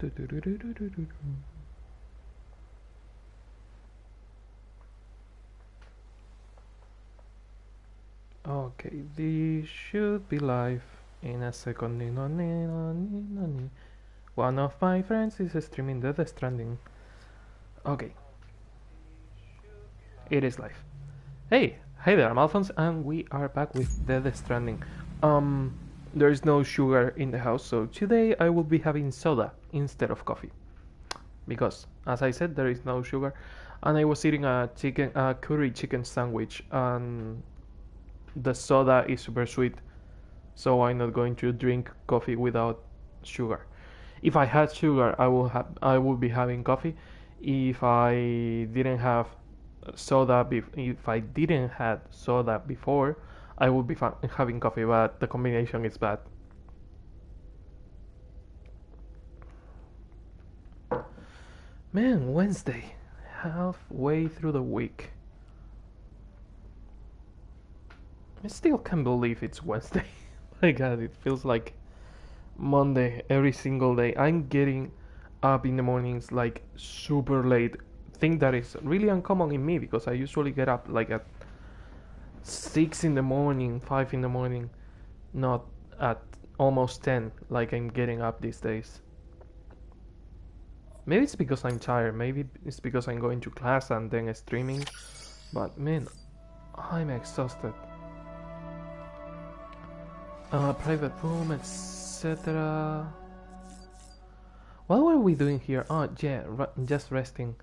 Okay, this should be live in a second. One of my friends is streaming Death Stranding. Okay, it is live. Hey there, I'm Alphonse, and we are back with Death Stranding. Um, there is no sugar in the house, so today I will be having soda instead of coffee. Because, as I said, there is no sugar, and I was eating a curry chicken sandwich, and the soda is super sweet, so I'm not going to drink coffee without sugar. If I had sugar, I would be having coffee. If I didn't have if I didn't had soda before, I would be having coffee, but the combination is bad. Man, Wednesday, halfway through the week. I still can't believe it's Wednesday. My God, it feels like Monday every single day. I'm getting up in the mornings like super late. Thing that is really uncommon in me because I usually get up like at 6 in the morning, 5 in the morning, not at almost 10 like I'm getting up these days. Maybe it's because I'm tired, maybe it's because I'm going to class and then streaming, but man, I'm exhausted. Private room, etc. What were we doing here? Oh, yeah, just resting.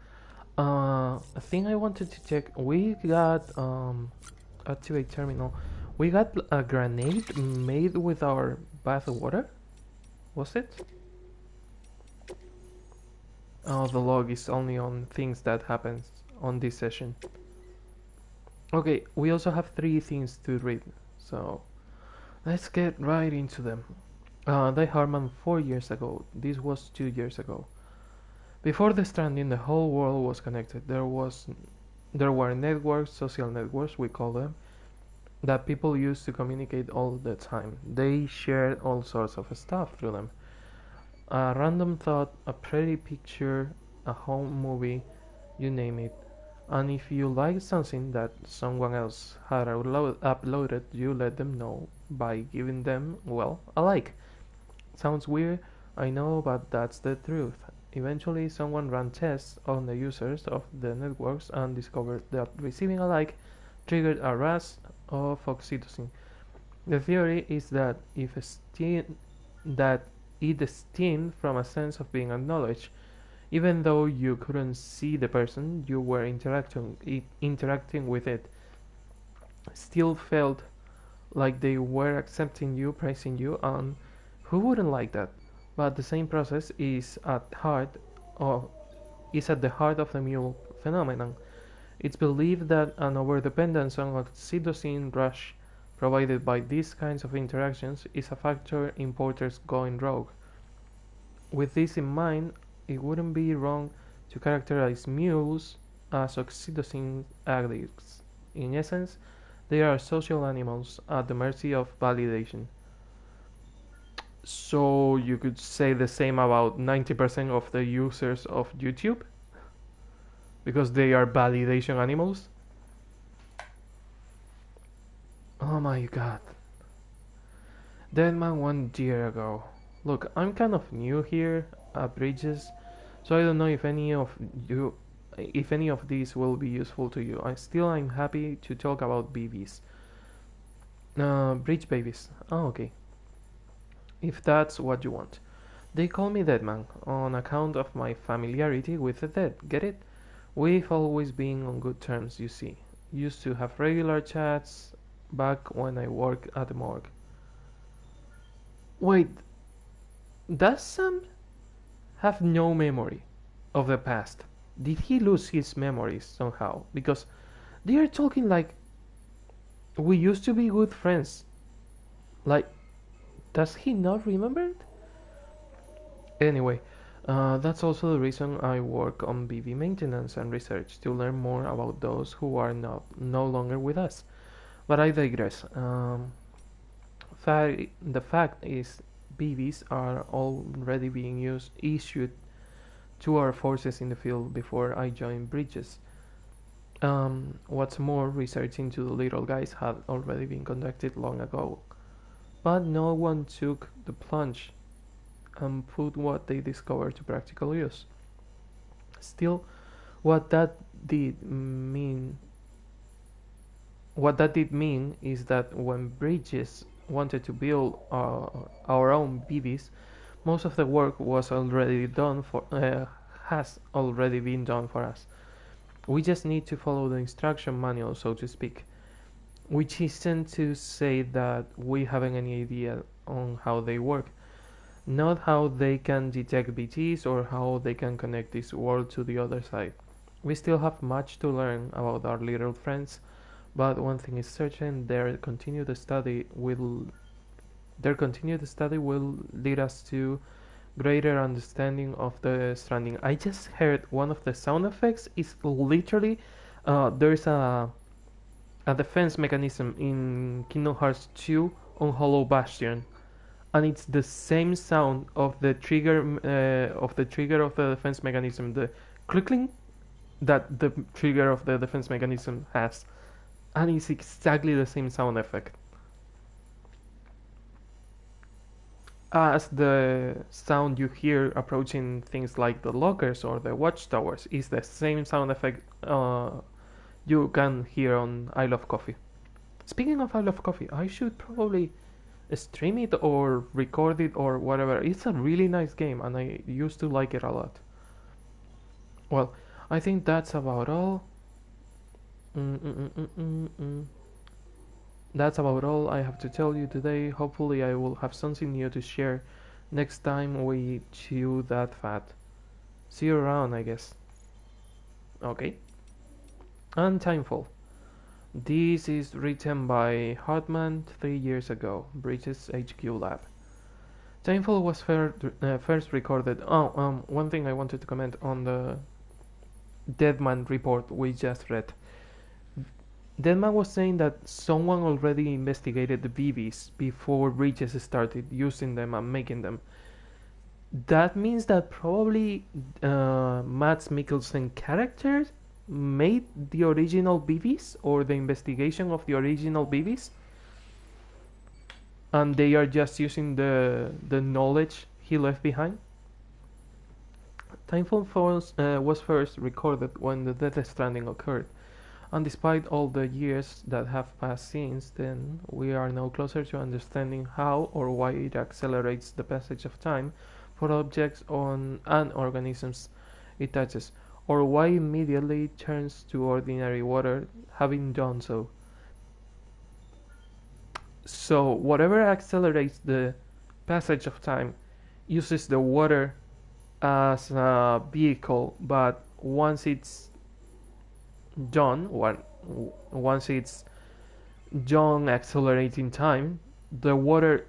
A thing I wanted to check. We got activate terminal. We got a grenade made with our bath water. Was it? Oh, the log is only on things that happens on this session. Okay, we also have 3 things to read, so let's get right into them. They Harman 4 years ago. This was 2 years ago. Before the Stranding, the whole world was connected. There were networks, social networks, we call them, that people used to communicate all the time. They shared all sorts of stuff through them. A random thought, a pretty picture, a home movie, you name it. And if you liked something that someone else had uploaded, you let them know by giving them, well, a like. Sounds weird, I know, but that's the truth. Eventually, someone ran tests on the users of the networks and discovered that receiving a like triggered a rush of oxytocin. The theory is that that it stemmed from a sense of being acknowledged, even though you couldn't see the person you were interacting with it. Still felt like they were accepting you, praising you, and who wouldn't like that? But the same process of, is at the heart of the mule phenomenon. It's believed that an overdependence on oxytocin rush provided by these kinds of interactions is a factor in porters going rogue. With this in mind, it wouldn't be wrong to characterize mules as oxytocin addicts. In essence, they are social animals at the mercy of validation. So you could say the same about 90% of the users of YouTube because they are validation animals. Oh my god. Deadman 1 year ago. Look, I'm kind of new here at Bridges, so I don't know if any of these will be useful to you. I'm happy to talk about BBs. Bridge babies. Oh, okay. If that's what you want. They call me Deadman on account of my familiarity with the dead. Get it? We've always been on good terms, you see. Used to have regular chats back when I worked at the morgue. Wait, does Sam have no memory of the past? Did he lose his memories somehow? Because they are talking like we used to be good friends. Like, does he not remember it? Anyway, that's also the reason I work on BB maintenance and research to learn more about those who are no longer with us. But I digress. The fact is BVs are already being issued to our forces in the field before I joined Bridges. What's more, research into the little guys had already been conducted long ago, but no one took the plunge and put what they discovered to practical use. Still, what that did mean what that did mean is that when Bridges wanted to build our own BBs, most of the work was already done for has already been done for us. We just need to follow the instruction manual, so to speak, which isn't to say that we haven't any idea on how they work, not how they can detect BTs or how they can connect this world to the other side. We still have much to learn about our little friends, but one thing is certain: their continued study will lead us to greater understanding of the Stranding. I just heard one of the sound effects is literally there's a defense mechanism in Kingdom Hearts 2 on Hollow Bastion, and it's the same sound of the trigger of the defense mechanism, the clicking that the trigger of the defense mechanism has, and it's exactly the same sound effect as the sound you hear approaching things like the lockers or the watchtowers. Is the same sound effect you can hear on I Love Coffee. Speaking of I Love Coffee, I should probably stream it or record it or whatever. It's a really nice game and I used to like it a lot. Well, I think that's about all. That's about all I have to tell you today. Hopefully I will have something new to share next time we chew that fat. See you around, I guess. Okay. And Timefall. This is written by Hartman 3 years ago, Bridges HQ Lab. Timefall was first recorded. One thing I wanted to comment on the Deadman report we just read. Deadman was saying that someone already investigated the BBs before Bridges started using them and making them. That means that probably Mads Mikkelsen characters made the original BBs or the investigation of the original BBs, and they are just using the knowledge he left behind. Timefall was first recorded when the Death Stranding occurred, and despite all the years that have passed since then, we are now closer to understanding how or why it accelerates the passage of time for objects and organisms it touches, or why immediately turns to ordinary water, having done so. So whatever accelerates the passage of time uses the water as a vehicle, but once it's done accelerating time, the water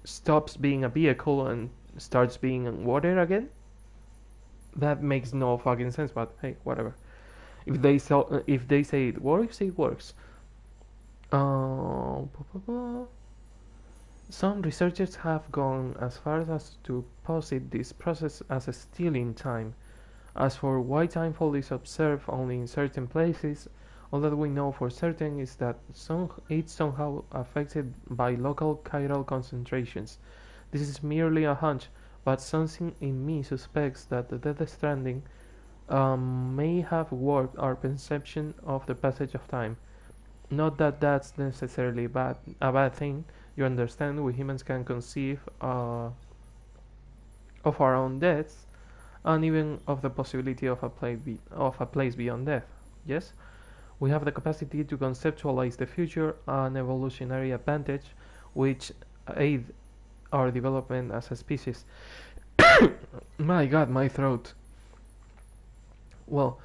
stops being a vehicle and starts being water again. That makes no fucking sense, but hey, whatever. If they say it works, it works. Some researchers have gone as far as to posit this process as a stealing time. As for why timefall is observed only in certain places, all that we know for certain is that it's somehow affected by local chiral concentrations. This is merely a hunch, but something in me suspects that the Death Stranding may have warped our perception of the passage of time. Not that that's necessarily a bad thing. You understand, we humans can conceive of our own deaths, and even of the possibility of a place beyond death. Yes, we have the capacity to conceptualize the future, an evolutionary advantage which aid our development as a species. My God, my throat. Well,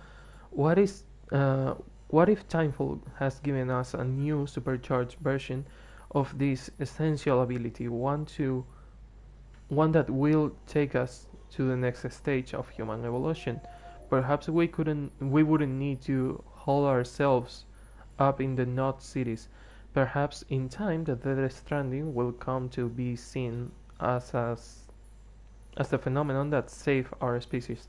what if Timefall has given us a new supercharged version of this essential ability, one that will take us to the next stage of human evolution? Perhaps we wouldn't need to haul ourselves up in the Knot cities. Perhaps in time the Death Stranding will come to be seen as the phenomenon that saved our species.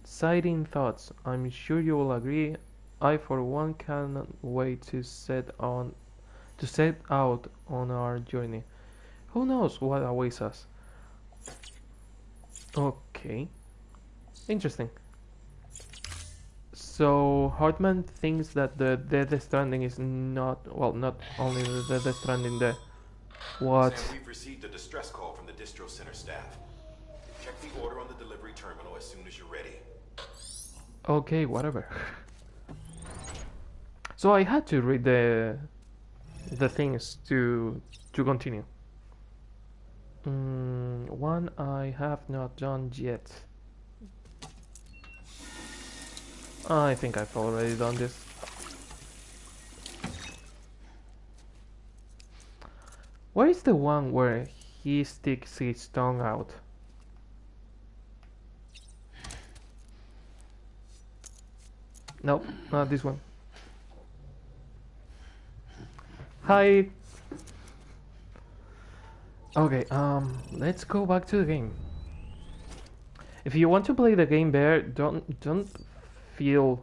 Exciting thoughts. I'm sure you will agree. I, for one, cannot wait to set out on our journey. Who knows what awaits us? Okay, interesting. So Hartman thinks that the Death Stranding is not, well, not only the Death Stranding, the what? Sam, we've received a distress call from the distro center staff. Check the order on the delivery terminal as soon as you're ready. Okay, whatever. So I had to read the things to continue. One I have not done yet. I think I've already done this. Where is the one where he sticks his tongue out? Nope, not this one. Hi. Okay, let's go back to the game. If you want to play the game there, don't feel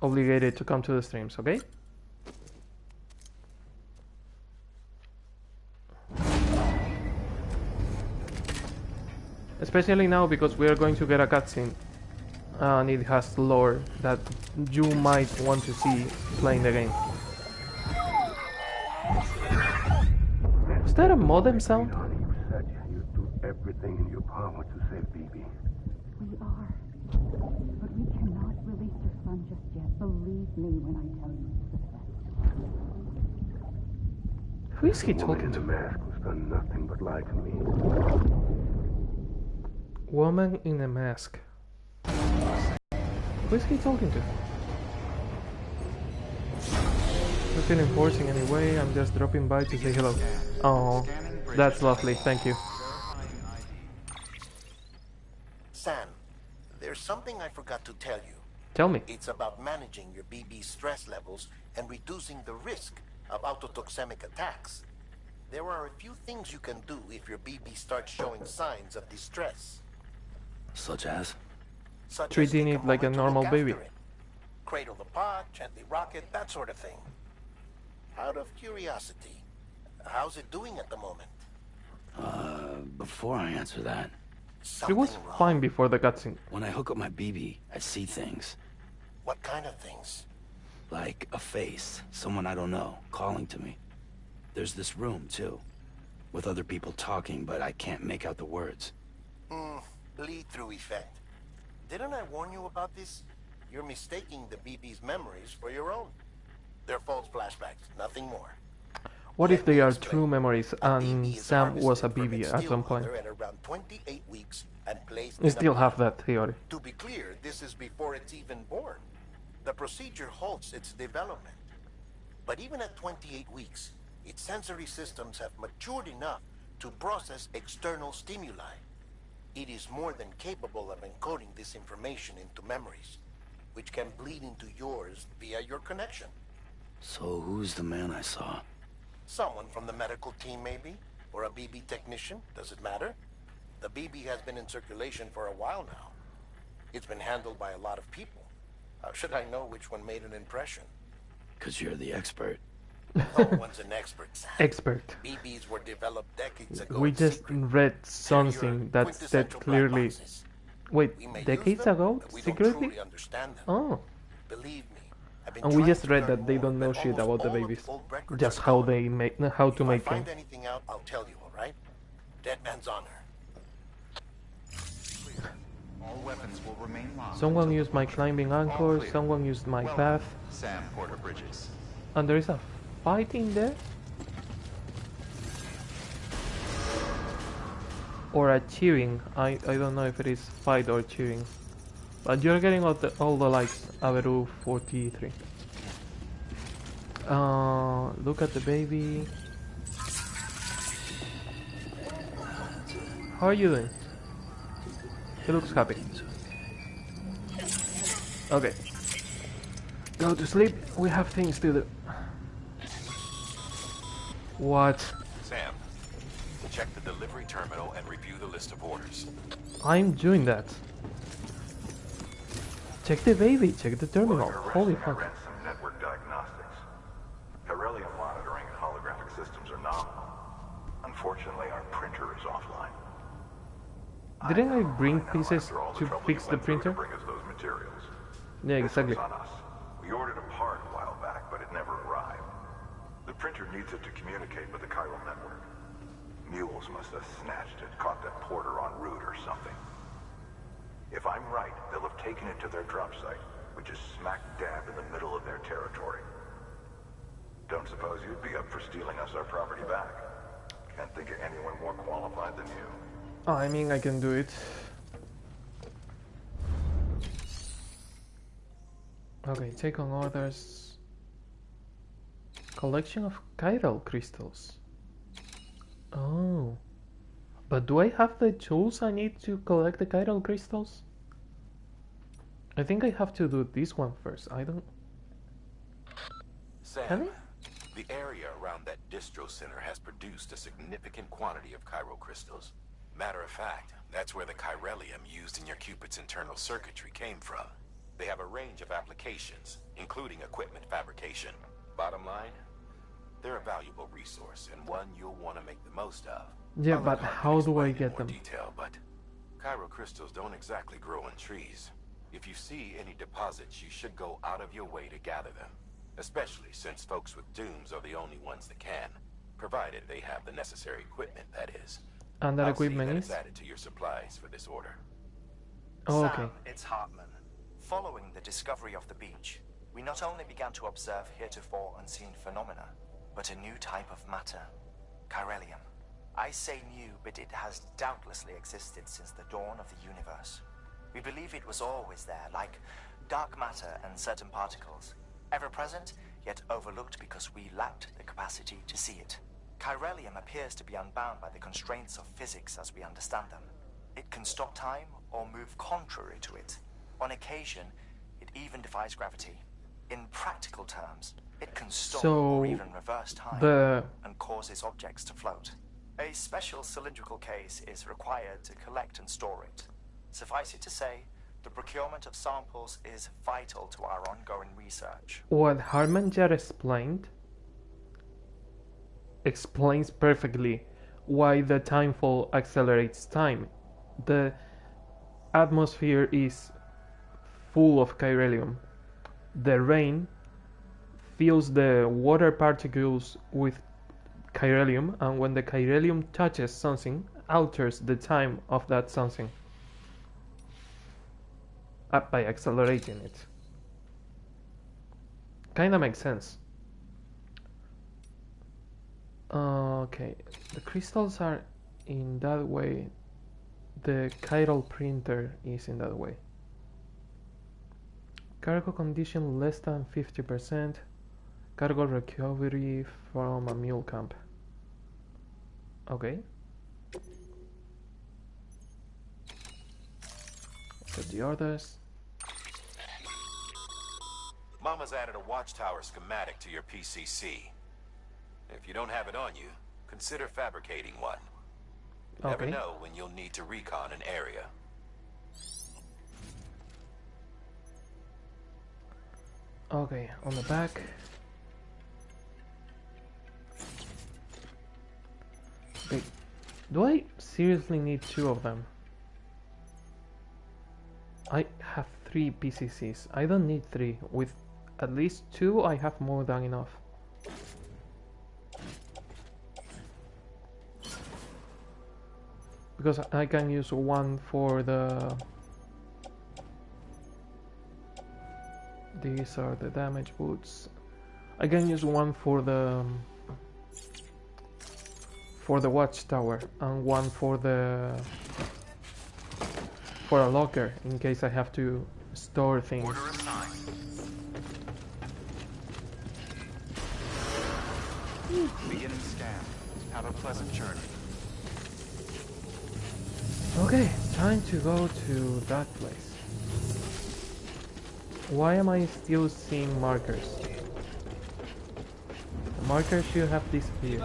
obligated to come to the streams, okay? Especially now because we are going to get a cutscene and it has lore that you might want to see playing the game. Was that a modem sound? You said you'd do everything in your power to save Bibi. We are. But we cannot release your son just yet. Believe me when I tell you it's the best. Who is he talking to? The mask who's done nothing but lie to me. Woman in a mask. Who is he talking to? I'm not feeling forcing anyway, I'm just dropping by to say hello. Oh, that's lovely, thank you. Sam, there's something I forgot to tell you. Tell me. It's about managing your BB stress levels and reducing the risk of autotoxemic attacks. There are a few things you can do if your BB starts showing signs of distress. Such as? Treating it like a normal baby. Cradle the pot, gently rock it, that sort of thing. Out of curiosity, how's it doing at the moment? Before I answer that... It was fine before the cutscene. When I hook up my BB, I see things. What kind of things? Like a face, someone I don't know, calling to me. There's this room, too, with other people talking, but I can't make out the words. Bleed-through effect. Didn't I warn you about this? You're mistaking the BB's memories for your own. They're false flashbacks, nothing more. What if they are true memories and Sam was a BB at some point? At around 28 weeks and placed I still have that theory. To be clear, this is before it's even born. The procedure halts its development. But even at 28 weeks, its sensory systems have matured enough to process external stimuli. It is more than capable of encoding this information into memories, which can bleed into yours via your connection. So who's the man I saw? Someone from the medical team, maybe? Or a BB technician? Does it matter? The BB has been in circulation for a while now. It's been handled by a lot of people. How should I know which one made an impression? 'Cause you're the expert. No one's an expert, Sam. Expert. BBs were developed decades ago. We just read something that said clearly. Wait, decades ago? Secretly? Oh. Believe me. And we just read that they don't know shit about the babies. Just how they make, how to make them. If I find anything out, I'll tell you, alright? Dead man's honor. All weapons will remain locked. Someone used my climbing anchor, someone used my path. Sam Porter Bridges. And there is a fighting there? Or a cheering. I don't know if it is fight or cheering. But you're getting all the likes, Averu 43. Look at the baby. How are you doing? He looks happy. Okay. Go to sleep. We have things to do. What? Sam, Check the delivery terminal and review the list of orders. I'm doing that. Check the baby, check the terminal. Holy fuck. I ran some network diagnostics. Beryllium monitoring and holographic systems are nominal. Unfortunately, our printer is offline. Didn't I bring pieces After all the to trouble fix you the went through to printer? bring us those materials. Yeah, exactly. This was on us. We ordered a part a while back, but it never arrived. The printer needs it to communicate with the chiral network. Mules must have snatched it, caught that porter en route or something. If I'm right, they'll have taken it to their drop site, which is smack dab in the middle of their territory. Don't suppose you'd be up for stealing us our property back? Can't think of anyone more qualified than you. I mean, I can do it. Okay, take on orders. Collection of chiral crystals. Oh. But do I have the tools I need to collect the chiral crystals? I think I have to do this one first. I don't... Can Sam, I? the area around that distro center has produced a significant quantity of chiral crystals. Matter of fact, that's where the chiralium used in your Cupid's internal circuitry came from. They have a range of applications, including equipment fabrication. Bottom line, they're a valuable resource and one you'll want to make the most of. Yeah, I'll but let Carmen how do I explain in get more them? detail, but chiral crystals don't exactly grow on trees. If you see any deposits, you should go out of your way to gather them. Especially since folks with dooms are the only ones that can. Provided they have the necessary equipment, that is. And that I'll equipment see that is? it's added to your supplies for this order. Oh, okay. Sam, it's Hartman. Following the discovery of the beach, we not only began to observe heretofore unseen phenomena, but a new type of matter, chiralium. I say new, but it has doubtlessly existed since the dawn of the universe. We believe it was always there, like dark matter and certain particles, ever present, yet overlooked because we lacked the capacity to see it. Chiralium appears to be unbound by the constraints of physics as we understand them. It can stop time or move contrary to it. On occasion, it even defies gravity. In practical terms, it can stop or even reverse time and causes objects to float. A special cylindrical case is required to collect and store it. Suffice it to say, the procurement of samples is vital to our ongoing research. What Harman just explains perfectly why the timefall accelerates time. The atmosphere is full of chiralium. The rain fills the water particles with chiralium, and when the chiralium touches something, alters the time of that something by accelerating it. Kinda makes sense. Okay, the crystals are in that way. The chiral printer is in that way. Cargo condition less than 50%. Cargo recovery from a mule camp. Okay. Get the orders. Mama's added a watchtower schematic to your PCC. If you don't have it on you, consider fabricating one. You never know when you'll need to recon an area. Okay, on the back. Okay, do I seriously need 2 of them? I have 3 PCCs. I don't need 3. With at least 2, I have more than enough. Because I can use one for the... These are the damage boots. I can use one for the watchtower, and one for a locker in case I have to store things. Order assigned. Beginning scan. Have a pleasant journey. Okay, time to go to that place. Why am I still seeing markers? The markers should have disappeared.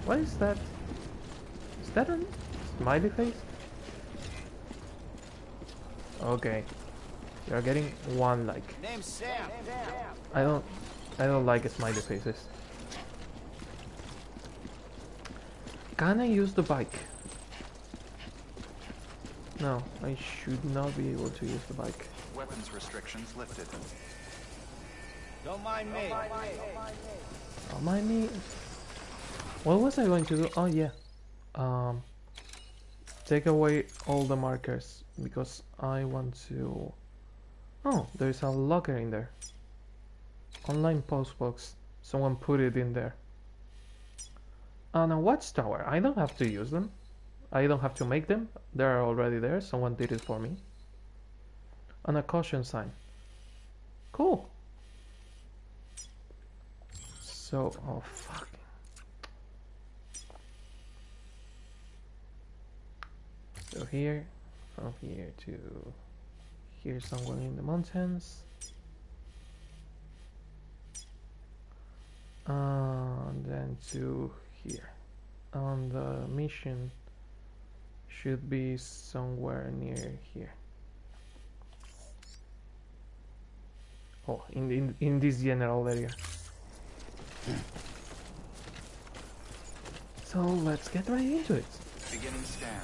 What is that? Is that a smiley face? Okay. You're getting one like. Name's Sam. I don't like smiley faces. Can I use the bike? No, I should not be able to use the bike. Weapons restrictions lifted. Don't mind me. Don't mind me. What was I going to do? Oh yeah. Take away all the markers because I want to. Oh, there's a locker in there. Online post box. Someone put it in there. And a watchtower. I don't have to use them. I don't have to make them. They're already there. Someone did it for me. And a caution sign. Cool. So, oh fuck. So here, from here to here somewhere in the mountains. And then to here. And the mission should be somewhere near here. Oh, in this general area. So let's get right into it. Beginning scan.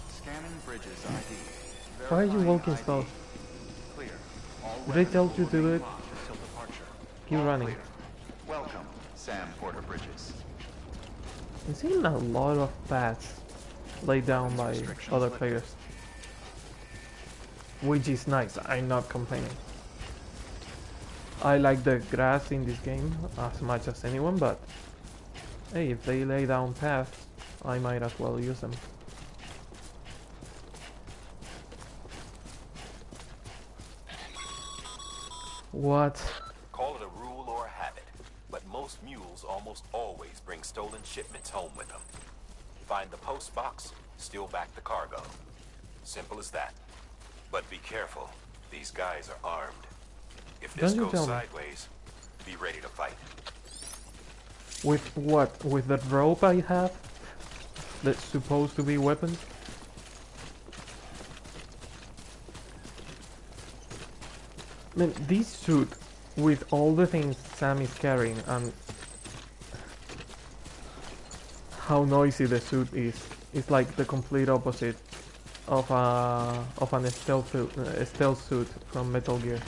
Scanning bridges ID. Why are you Verifying walking ID. slow? Clear. All Did they weapons tell will you to do remain it? locked until departure. Keep All running. clear. Welcome, Sam Porter Bridges. I'm seeing a lot of paths laid down by other players, which is nice. I'm not complaining. I like the grass in this game as much as anyone, but hey, if they lay down paths, I might as well use them. What? Call it a rule or a habit, but most mules almost always bring stolen shipments home with them. Find the post box, steal back the cargo. Simple as that. But be careful. These guys are armed. If this Don't you goes tell me. sideways, be ready to fight. With what? With the rope I have? That's supposed to be weapons? Man, this suit, with all the things Sam is carrying and how noisy the suit is like the complete opposite of an stealth suit from Metal Gear.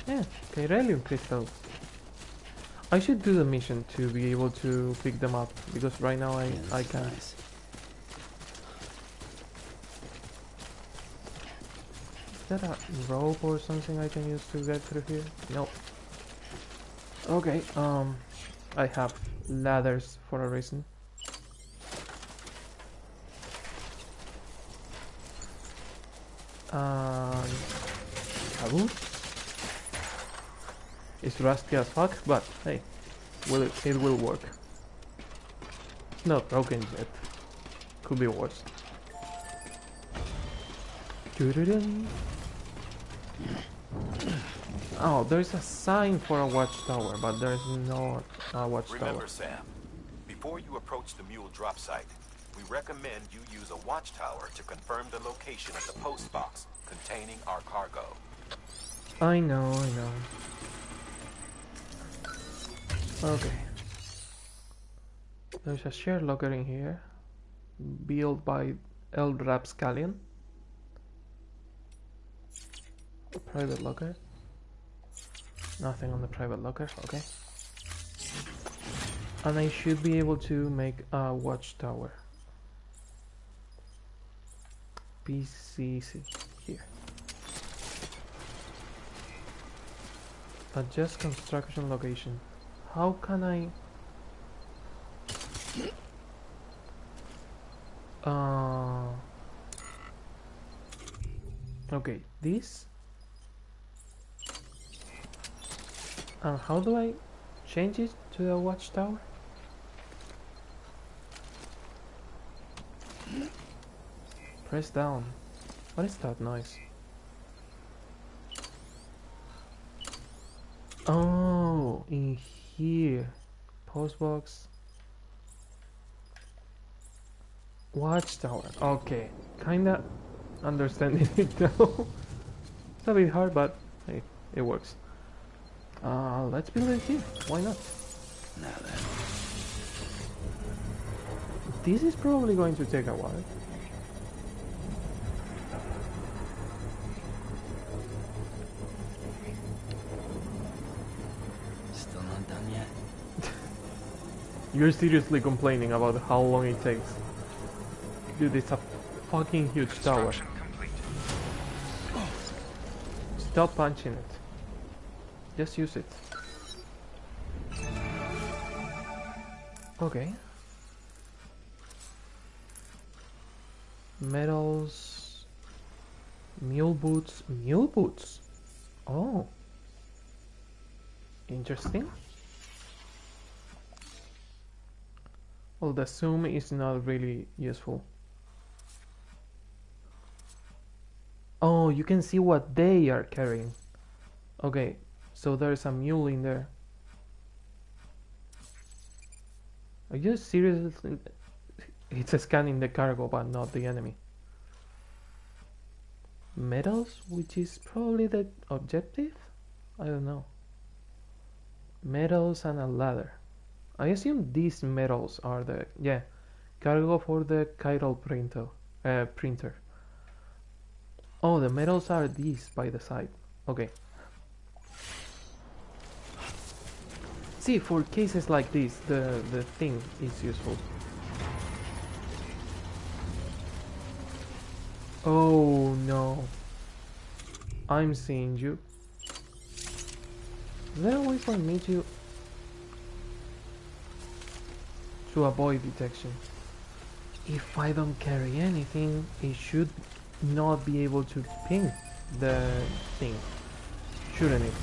Yeah, Chiralium crystals. I should do the mission to be able to pick them up because right now I can't. Nice. Is that a rope or something I can use to get through here? No. Okay, I have ladders for a reason. A boot. It's rusty as fuck, but hey, it will work. It's not broken yet. Could be worse. Doo-doo-dum. Oh, there's a sign for a watchtower, but there's no watchtower. Remember, Sam, before you approach the mule drop site, we recommend you use a watchtower to confirm the location of the post box containing our cargo. I know. Okay. There's a shared locker in here, built by El Rapscallion. A private locker. Nothing on the private locker, okay. And I should be able to make a watchtower. PCC here. Adjust construction location. How can I... Okay, this. And how do I change it to a watchtower? Press down. What is that noise? Oh, in here. Postbox. Watchtower. Okay. Kinda understanding it now. It's a bit hard, but hey, it works. Let's build it here. Why not? Now then. This is probably going to take a while. Still not done yet? You're seriously complaining about how long it takes. Dude, it's a fucking huge tower. Complete. Stop punching it. Just use it. Okay. Metals. Mule boots. Mule boots? Oh. Interesting. Well, the zoom is not really useful. Oh, you can see what they are carrying. Okay, so there's a mule in there. Are you serious? It's scanning the cargo, but not the enemy. Metals, which is probably the objective? I don't know. Metals and a ladder. I assume these metals are the cargo for the chiral printer. Oh, the metals are these by the side. Okay. See, for cases like this, the thing is useful. Oh no. I'm seeing you. Is there a way for me to avoid detection? If I don't carry anything, it should not be able to ping the thing, shouldn't it?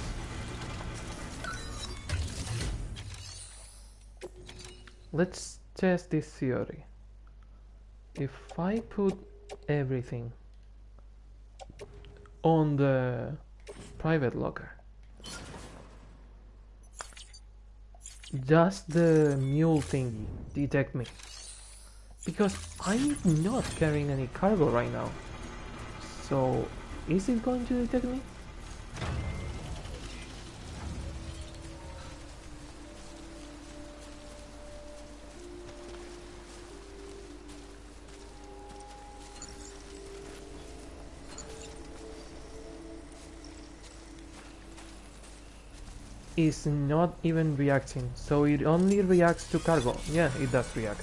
Let's test this theory. If I put everything on the private locker, does the mule thingy detect me? Because I'm not carrying any cargo right now. So, is it going to detect me? Is not even reacting, so it only reacts to cargo. Yeah, it does react.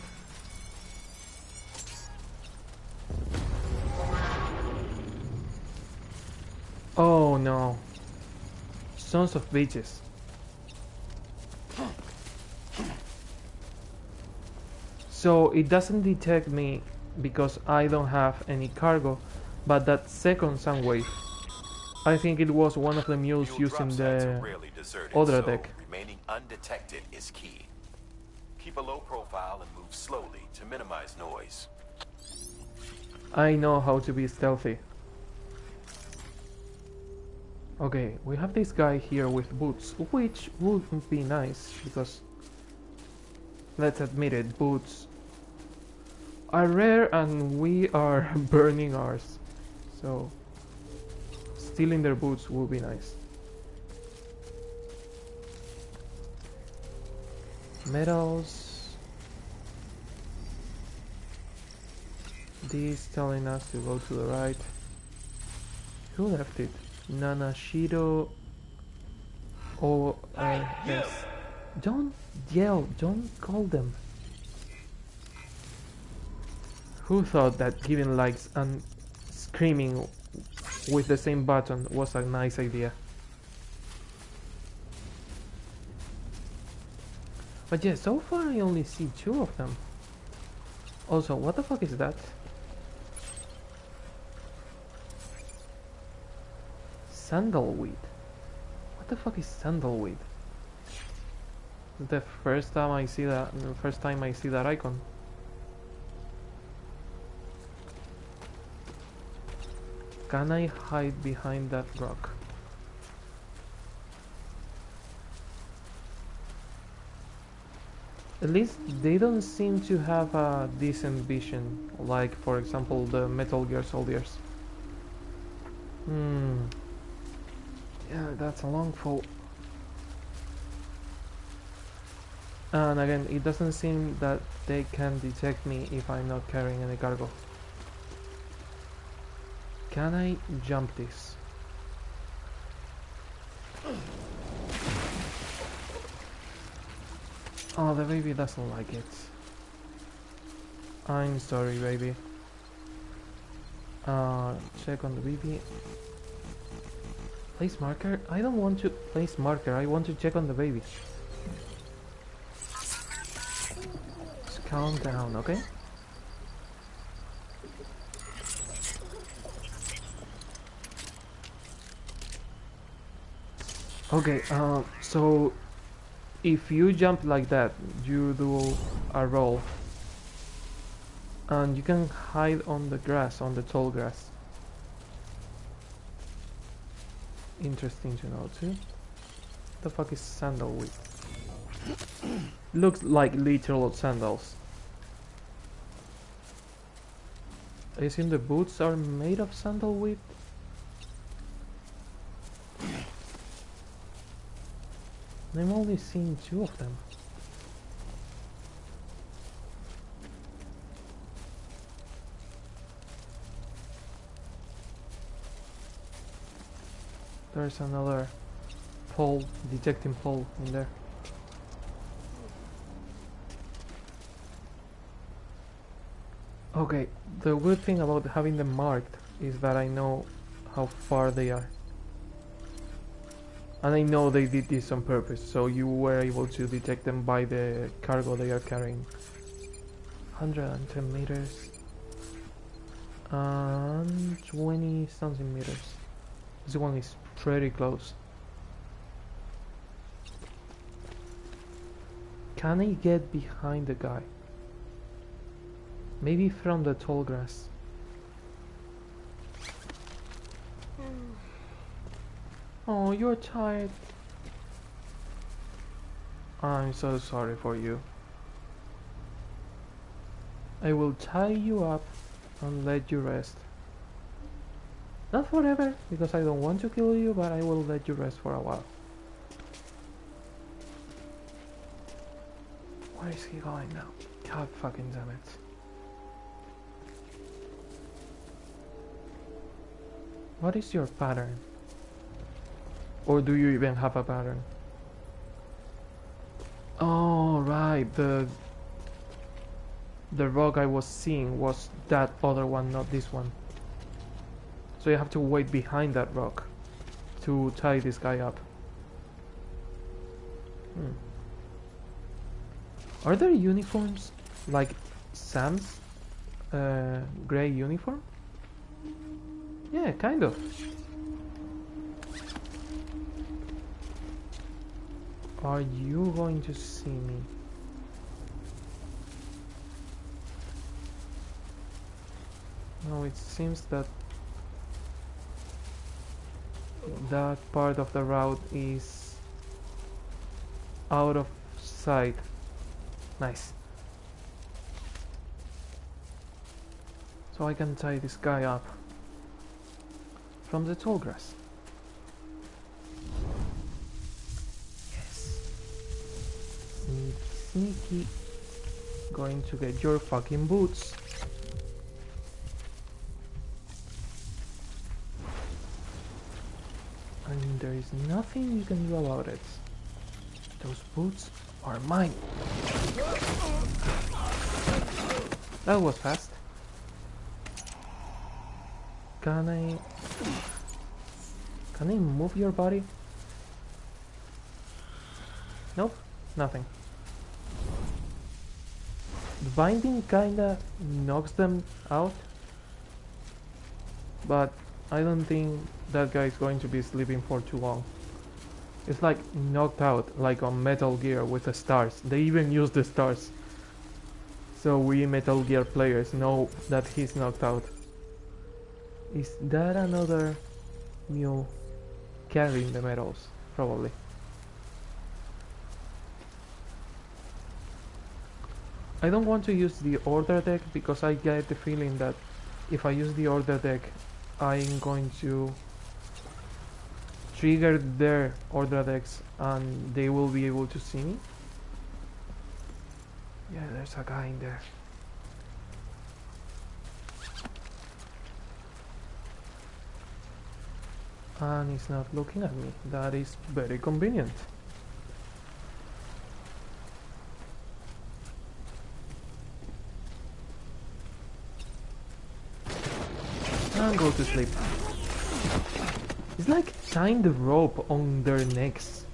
Oh no. Sons of bitches. So it doesn't detect me because I don't have any cargo, but that second sound wave, I think it was one of the mules Mule using drop sites are the rarely deserted, other so deck. remaining undetected is key. Keep a low profile and move slowly to minimize noise. I know how to be stealthy. Okay, we have this guy here with boots, which would be nice, because let's admit it, boots are rare and we are burning ours. So stealing their boots would be nice. Metals. This telling us to go to the right. Who left it? Nanashiro. Oh, yes. Don't yell, don't call them. Who thought that giving likes and screaming with the same button was a nice idea? But yeah, so far I only see 2 of them. Also, what the fuck is that? Sandalweed. What the fuck is sandalweed? The first time I see that icon. Can I hide behind that rock? At least they don't seem to have a decent vision, like for example the Metal Gear soldiers. Hmm. Yeah, that's a long fall. And again, it doesn't seem that they can detect me if I'm not carrying any cargo. Can I jump this? Oh, the baby doesn't like it. I'm sorry, baby. Check on the baby. Place marker? I don't want to place marker, I want to check on the baby. Just calm down, okay? Okay, so if you jump like that, you do a roll. And you can hide on the grass, on the tall grass. Interesting to know too. The fuck is sandalwood? Looks like literal sandals. I assume the boots are made of sandalwood. I'm only seeing 2 of them. There's another pole, detecting pole in there. Okay, the good thing about having them marked is that I know how far they are. And I know they did this on purpose, so you were able to detect them by the cargo they are carrying. 110 meters and 20 something meters. This one is pretty close. Can I get behind the guy? Maybe from the tall grass. Oh, you're tired. I'm so sorry for you. I will tie you up and let you rest. Not forever, because I don't want to kill you, but I will let you rest for a while. Where is he going now? God fucking damn it. What is your pattern? Or do you even have a pattern? Oh, right, the rock I was seeing was that other one, not this one. So you have to wait behind that rock to tie this guy up. Are there uniforms like Sam's gray uniform? Yeah, kind of. Are you going to see me? No, it seems that that part of the route is out of sight. Nice. So I can tie this guy up from the tall grass. Yes. Sneaky, sneaky. Going to get your fucking boots. And there is nothing you can do about it. Those boots are mine. That was fast. Can I move your body? Nope, nothing. The binding kinda knocks them out, but I don't think that guy is going to be sleeping for too long. It's like knocked out, like on Metal Gear with the stars. They even use the stars. So we Metal Gear players know that he's knocked out. Is that another mule carrying the metals? Probably. I don't want to use the order deck because I get the feeling that if I use the order deck, I'm going to trigger their order decks and they will be able to see me. Yeah, there's a guy in there. And he's not looking at me. That is very convenient. And go to sleep. It's like tying the rope on their necks.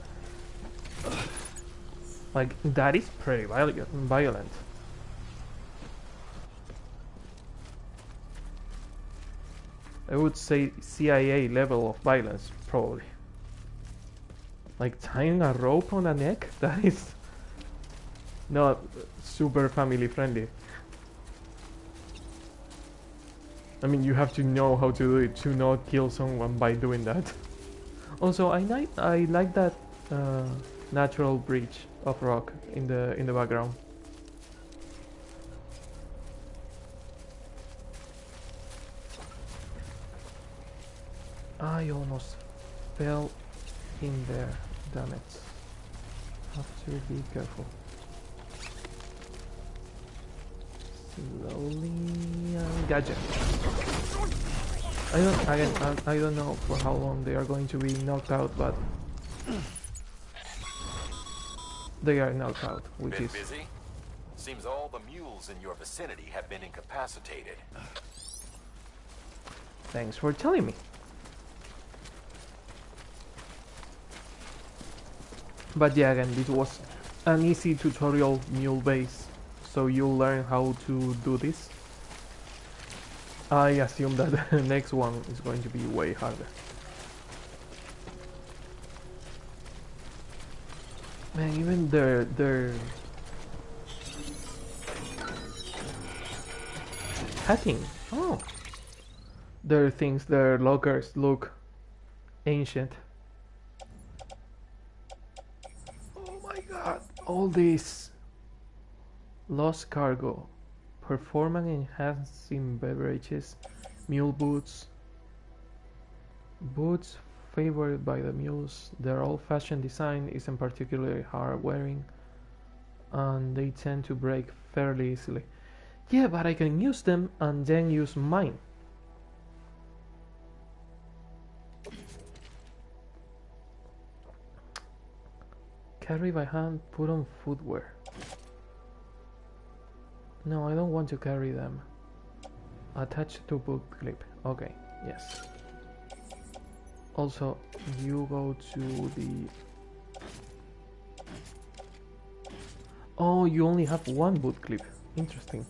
Like, that is pretty violent. I would say CIA level of violence, probably. Like tying a rope on a neck? That is not super family friendly. I mean, you have to know how to do it to not kill someone by doing that. Also, I like that natural bridge of rock in the background. I almost fell in there. Damn it! Have to be careful. Slowly. Gotcha. I don't know for how long they are going to be knocked out, but they are knocked out, which Been is busy? Seems all the mules in your vicinity have been incapacitated. thanks for telling me. But yeah, again, this was an easy tutorial mule base, so you'll learn how to do this. I assume that the next one is going to be way harder. Man, even their cutting. Oh, their things, their lockers look ancient. Oh my god, all this lost cargo, performance enhancing beverages, mule boots, boots favored by the mules. Their old-fashioned design isn't particularly hard wearing, and they tend to break fairly easily. Yeah, but I can use them and then use mine. Carry by hand, put on footwear. No, I don't want to carry them. Attach to boot clip. Okay, yes. Also, you go to the... Oh, you only have one boot clip. Interesting.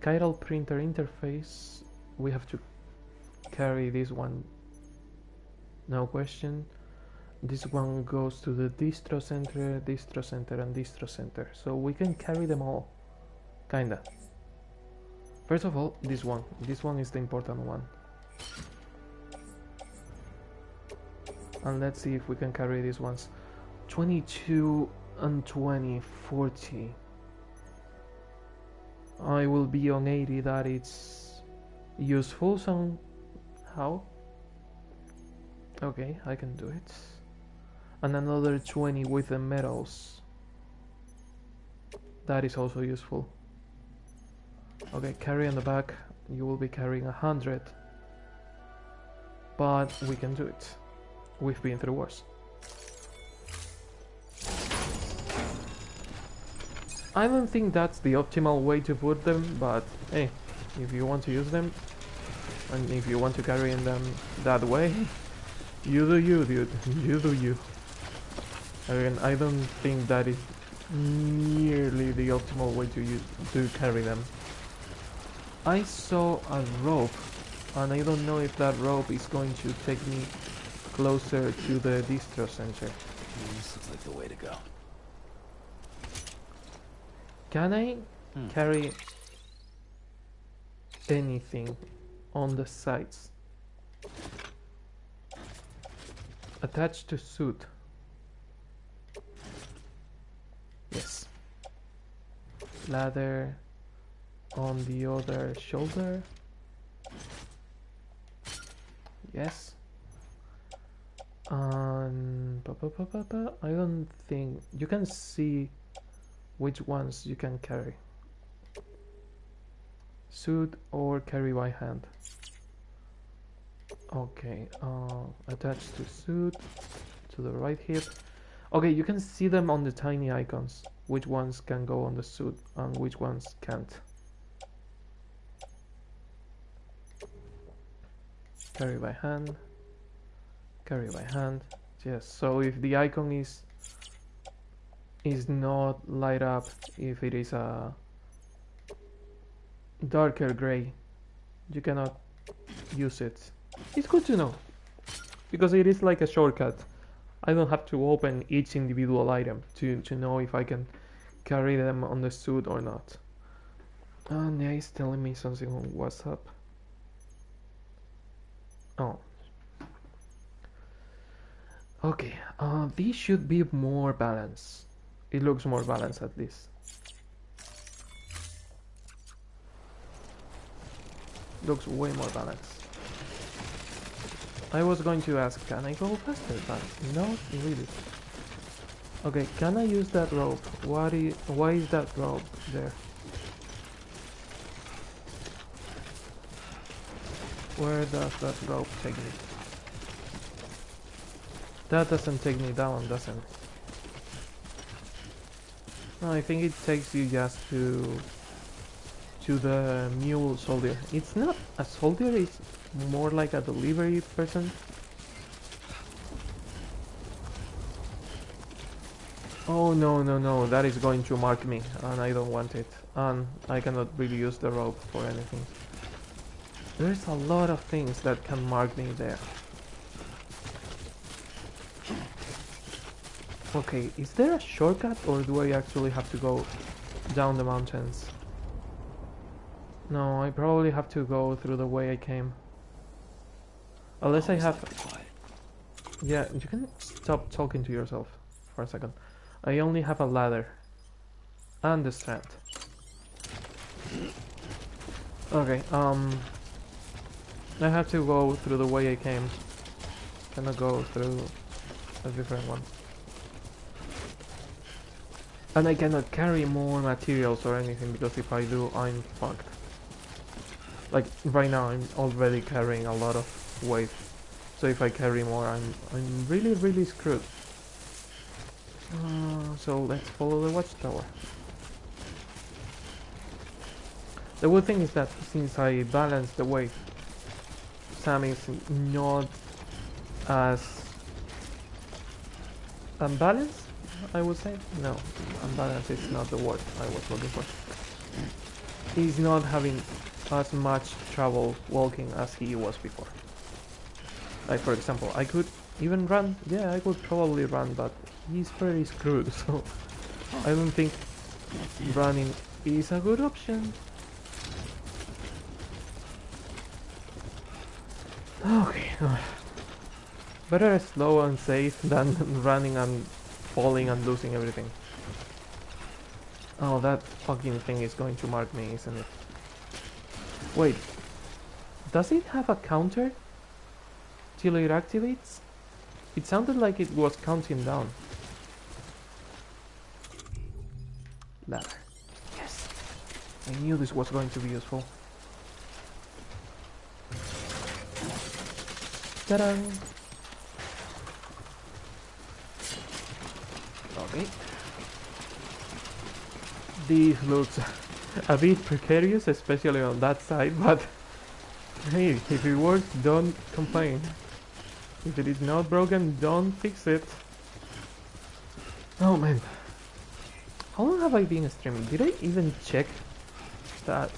Chiral printer interface. We have to carry this one. No question. This one goes to the distro center, and distro center. So we can carry them all. Kinda. First of all, this one. This one is the important one. And let's see if we can carry these ones. 22 and 20, 40. I will be on 80, that it's useful somehow. Okay, I can do it. And another 20 with the metals. That is also useful. Okay, carry on the back. You will be carrying 100. But we can do it. We've been through worse. I don't think that's the optimal way to put them, but hey, if you want to use them, and if you want to carry them that way, you do you, dude. You do you. Again, I don't think that is nearly the optimal way to carry them. I saw a rope, and I don't know if that rope is going to take me closer to the distro center. This looks like the way to go. Can I carry anything on the sides? Attached to suit. Yes. ladder on the other shoulder. Yes. And I don't think you can see which ones you can carry. Suit or carry by hand. Okay, attach to suit to the right hip. Okay, you can see them on the tiny icons, which ones can go on the suit and which ones can't. Carry by hand. Carry by hand. Yes, so if the icon is not light up, if it is a darker gray, you cannot use it. It's good to know, because it is like a shortcut. I don't have to open each individual item to know if I can carry them on the suit or not. And yeah, he's telling me something on WhatsApp. Oh. Okay, this should be more balanced. It looks more balanced at least. Looks way more balanced. I was going to ask, can I go faster? But not really. Okay, can I use that rope? Why is that rope there? Where does that rope take me? That doesn't take me down, doesn't it? No, I think it takes you just to the mule soldier. It's not a soldier, it's more like a delivery person. Oh no, that is going to mark me and I don't want it. And I cannot really use the rope for anything. There's a lot of things that can mark me there. Okay, is there a shortcut or do I actually have to go down the mountains? No, I probably have to go through the way I came. Unless I have... Yeah, you can stop talking to yourself for a second. I only have a ladder. And the strand. Okay, I have to go through the way I came. Cannot go through a different one. And I cannot carry more materials or anything because if I do, I'm fucked. Like right now, I'm already carrying a lot of weight. So if I carry more, I'm really screwed. So let's follow the watchtower. The good thing is that since I balance the weight, Sam is not as unbalanced, I would say. No, unbalanced is not the word I was looking for. He's not having as much trouble walking as he was before. Like for example, I could even run. Yeah, I could probably run, but he's pretty screwed, so I don't think running is a good option. Okay. Better slow and safe than running and falling and losing everything. Oh, that fucking thing is going to mark me, isn't it? Wait. Does it have a counter till it activates? It sounded like it was counting down. Ladder. Yes. I knew this was going to be useful. Ta-da! Okay. This looks a bit precarious, especially on that side, but hey, if it works, don't complain. If it is not broken, don't fix it. Oh man. How long have I been streaming? Did I even check that?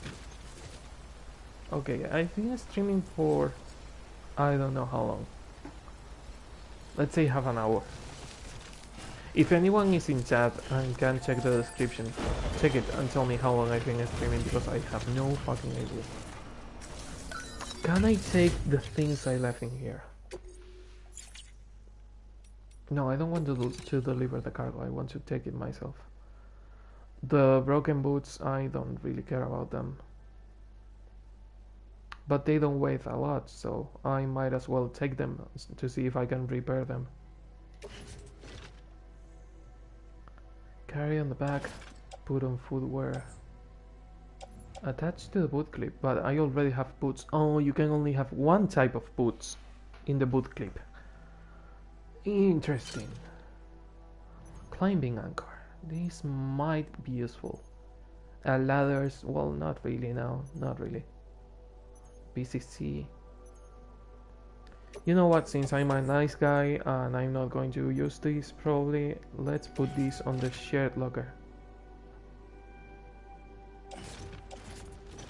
Okay, I've been streaming for I don't know how long. Let's say half an hour. If anyone is in chat and can check the description, check it and tell me how long I've been streaming because I have no fucking idea. Can I take the things I left in here? No, I don't want to deliver the cargo. I want to take it myself. The broken boots, I don't really care about them. But they don't weigh a lot, so I might as well take them to see if I can repair them. Carry on the back, put on footwear. Attached to the boot clip, but I already have boots. Oh, you can only have one type of boots in the boot clip. Interesting. Climbing anchor. This might be useful. Ladders, well, not really, no, not really. BCC. You know what, since I'm a nice guy and I'm not going to use this probably, let's put this on the shared locker.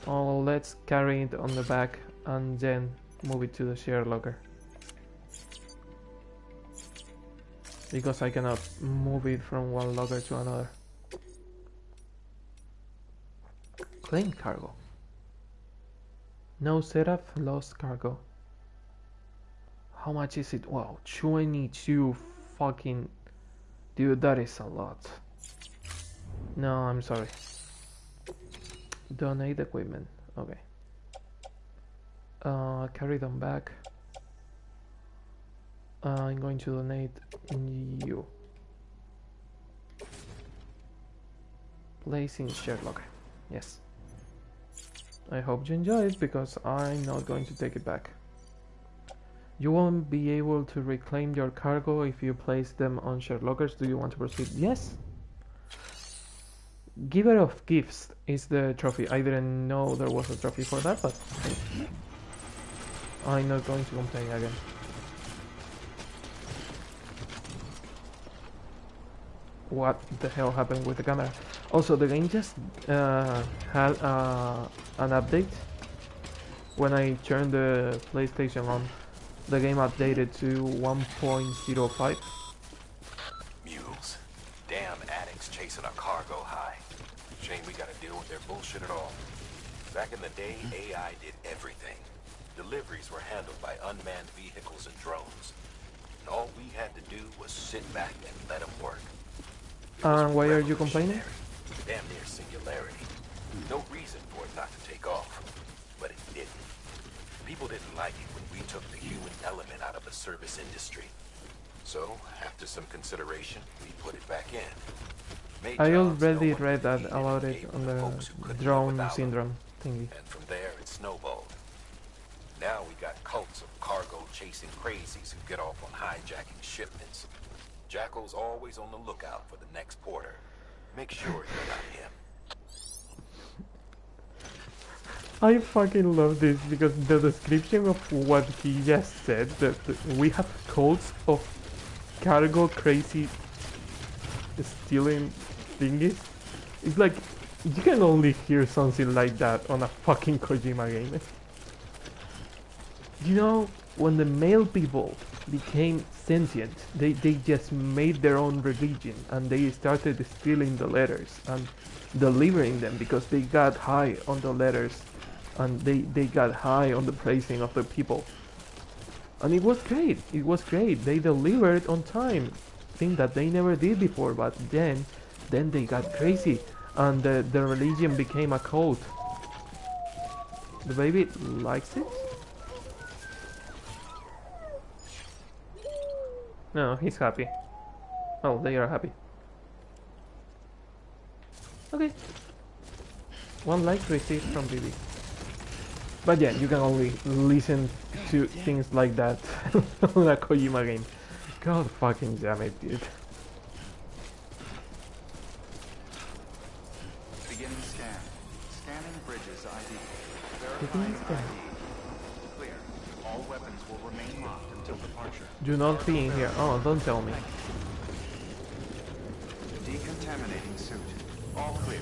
Oh, let's carry it on the back and then move it to the shared locker. Because I cannot move it from one locker to another. Claimed cargo. No setup, lost cargo. How much is it? Wow, 22 fucking... Dude, that is a lot. No, I'm sorry. Donate equipment. Okay. Carry them back. I'm going to donate you. Place in shared locker. Yes. I hope you enjoy it because I'm not going to take it back. You won't be able to reclaim your cargo if you place them on shared lockers. Do you want to proceed? Yes. Giver of gifts is the trophy. I didn't know there was a trophy for that, but I'm not going to complain again. What the hell happened with the camera? Also, the game just had an update. When I turned the PlayStation on, the game updated to 1.05. Mules. Damn addicts chasing a cargo high. Shame we gotta deal with their bullshit at all. Back in the day, AI did everything. Deliveries were handled by unmanned vehicles and drones. And all we had to do was sit back and let them work. Why are you complaining? Damn near singularity. No reason for it not to take off. But it didn't. People didn't like it when we took the human element out of the service industry. So, after some consideration, we put it back in. I already read that about it on the drone syndrome thingy. And from there, it snowballed. Now we got cults of cargo-chasing crazies who get off on hijacking shipments. Jackal's always on the lookout for the next porter. Make sure you're not him. I fucking love this because the description of what he just said, that we have cults of cargo crazy stealing thingies. It's like, you can only hear something like that on a fucking Kojima game. You know, when the male people became sentient, they just made their own religion and they started stealing the letters and delivering them because they got high on the letters and they got high on the praising of the people. And it was great, they delivered on time, thing that they never did before, but then they got crazy and the religion became a cult. The baby likes it? No, he's happy. Oh, they are happy. Okay. One like received from BB. But yeah, you can only listen to things like that on a Kojima game. God fucking damn it, dude. Beginning scan. Scanning bridges ID. Beginning Verifying scan. ID. Clear. All weapons will remain locked until departure. Do not be in here. Oh, don't tell me. Decontaminating suit. All clear.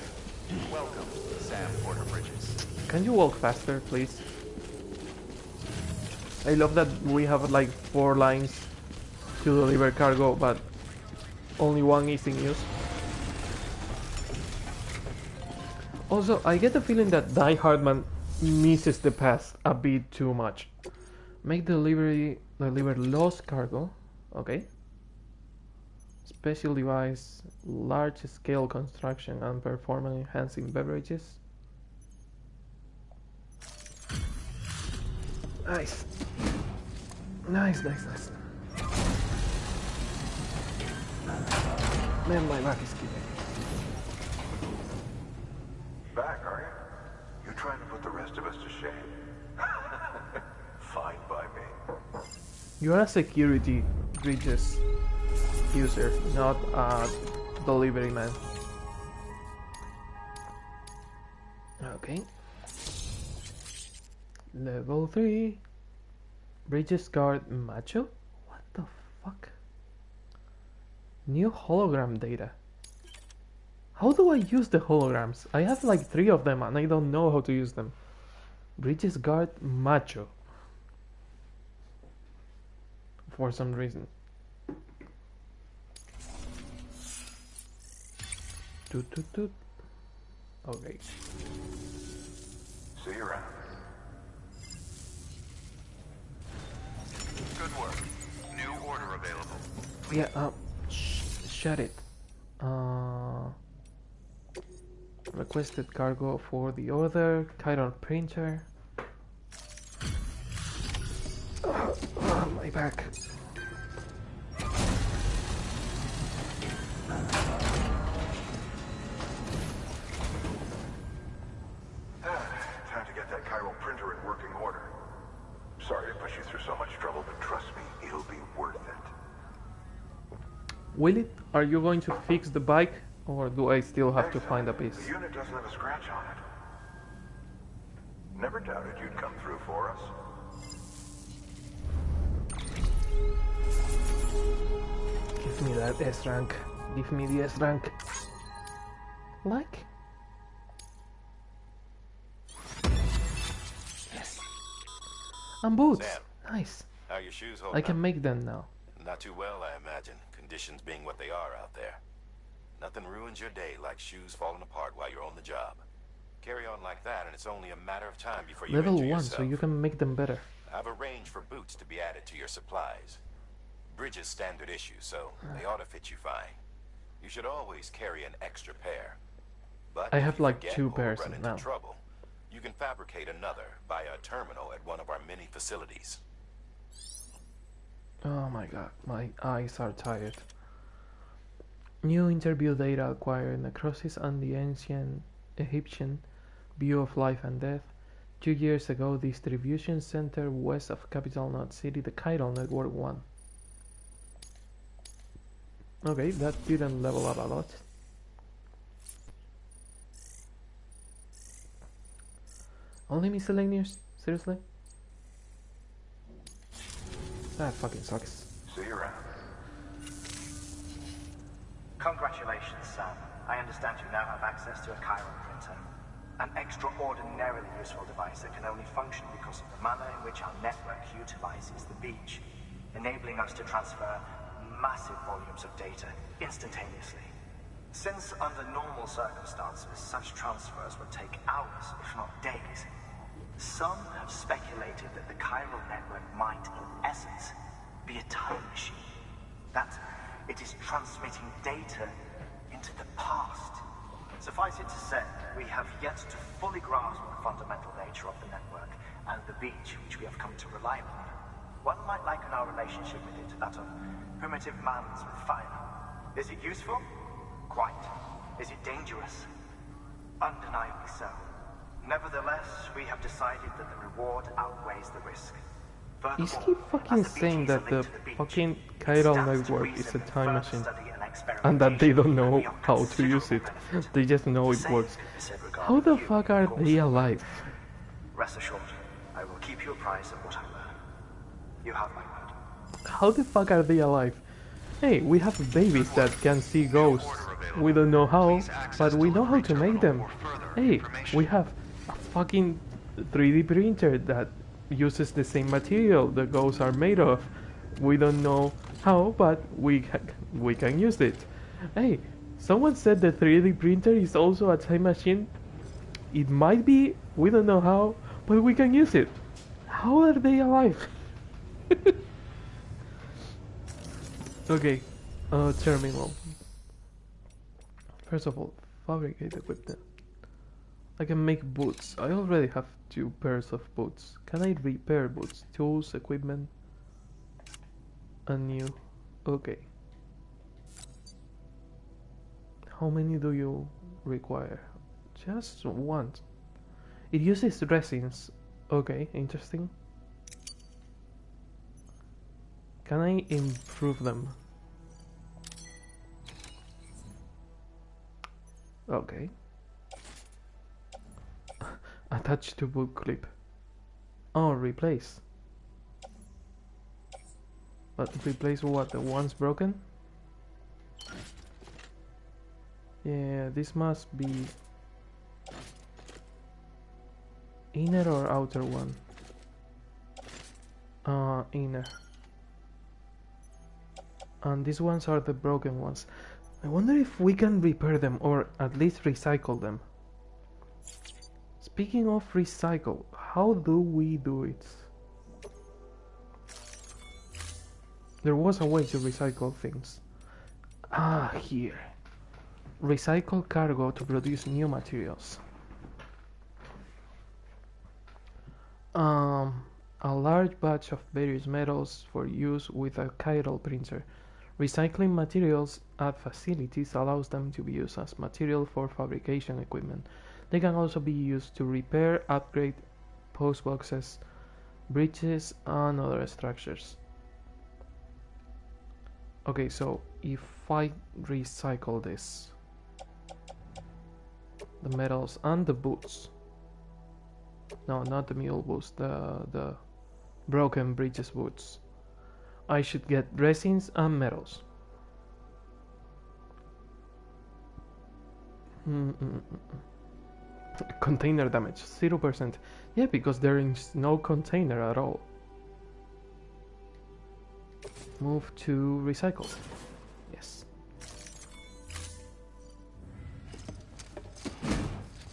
Welcome, Sam Porter Bridges. Can you walk faster, please? I love that we have like 4 lines to deliver cargo, but only one is in use. Also, I get the feeling that Die Hardman misses the past a bit too much. Make deliver lost cargo. Okay. Special device, large scale construction and performance enhancing beverages. Nice. Nice. Man, my back is killing me. Back, are you? You trying to put the rest of us to shame? Fine by me. You are a security bridges user, not a delivery man. Okay. Level 3. Bridges guard macho? What the fuck? New hologram data. How do I use the holograms? I have like 3 of them and I don't know how to use them. Bridges guard macho. For some reason. Toot. Okay. See you around. Good work. New order available. Yeah, shut it. Requested cargo for the order. Chiron printer. My back. Time to get that chiral printer in working order. Sorry to put you through so much trouble, but trust me, it'll be worth it. Will it? Are you going to fix the bike? Or do I still have to find a piece? The unit doesn't have a scratch on it. Never doubted you'd come through for us. Give me that S rank. Give me the S rank. Like? Yes. And boots. Sam. Nice. How are your shoes holding I can up? make them now. Not too well, I imagine. Conditions being what they are out there. Nothing ruins your day like shoes falling apart while you're on the job. Carry on like that, and it's only a matter of time before you Level injure 1, yourself. so you can make them better. I've arranged for boots to be added to your supplies. Bridges standard issue, so they ought to fit you fine. You should always carry an extra pair. But I if have you like forget 2 or pairs run into now. trouble, you can fabricate another via a terminal at one of our many facilities. Oh my god, my eyes are tired. New interview data acquired necrosis and the ancient Egyptian view of life and death. 2 years ago, distribution center west of capital Knot City, the Chiral Network 1. Okay, that didn't level up a lot. Only miscellaneous? Seriously? That fucking sucks. See you around. Congratulations, Sam. I understand you now have access to a chiral printer. An extraordinarily useful device that can only function because of the manner in which our network utilizes the beach, enabling us to transfer massive volumes of data instantaneously. Since under normal circumstances, such transfers would take hours, if not days, some have speculated that the chiral network might, in essence, be a time machine. That it is transmitting data into the past. Suffice it to say, we have yet to fully grasp the fundamental nature of the network and the beach which we have come to rely upon. One might liken our relationship with it to that of primitive mans with fire. Is it useful? Quite. Is it dangerous? Undeniably so. Nevertheless, we have decided that the reward outweighs the risk. Is he fucking saying that the fucking chiral network is a time machine and that they don't know how to use it? They just know it works. How the fuck are they alive? Rest assured, I will keep you apprised of what I learn. You have my word. How the fuck are they alive? Hey, we have babies that can see ghosts. We don't know how, but we know how to make them. Hey, we have a fucking 3D printer that uses the same material the ghosts are made of. We don't know how, but we can use it. Hey, someone said the 3D printer is also a time machine. It might be, we don't know how, but we can use it. How are they alive? Okay, terminal. First of all, fabricate equipment. I can make boots. I already have 2 pairs of boots. Can I repair boots? Tools, equipment, and new. Okay. How many do you require? Just one. It uses resins. Okay, interesting. Can I improve them? Okay. Attach to boot clip. Oh, replace. But replace what? The ones broken? Yeah, this must be inner or outer one. Inner. And these ones are the broken ones. I wonder if we can repair them or at least recycle them. Speaking of recycle, how do we do it? There was a way to recycle things. Ah, here. Recycle cargo to produce new materials. A large batch of various metals for use with a chiral printer. Recycling materials at facilities allows them to be used as material for fabrication equipment. They can also be used to repair, upgrade post boxes, bridges, and other structures. Okay, so if I recycle this, the metals and the boots. No, not the mule boots, the broken bridges boots. I should get resins and metals. Container damage, 0%. Yeah, because there is no container at all. Move to recycle. Yes.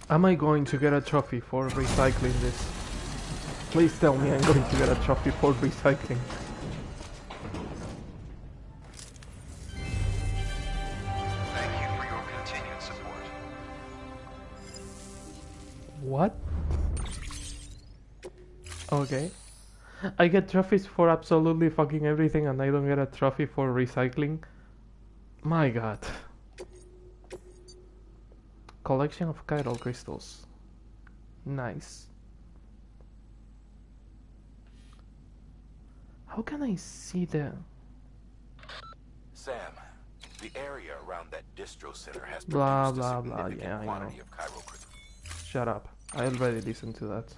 Am I going to get a trophy for recycling this? Please tell me I'm going to get a trophy for recycling. Thank you for your continued support. What? Okay. I get trophies for absolutely fucking everything and I don't get a trophy for recycling? My god. Collection of chiral crystals. Nice. How can I see them? Sam, the area around that distro center has Blah, produced blah, a blah. significant Yeah, I know. quantity of chiral crystals. Shut up. I already listened to that.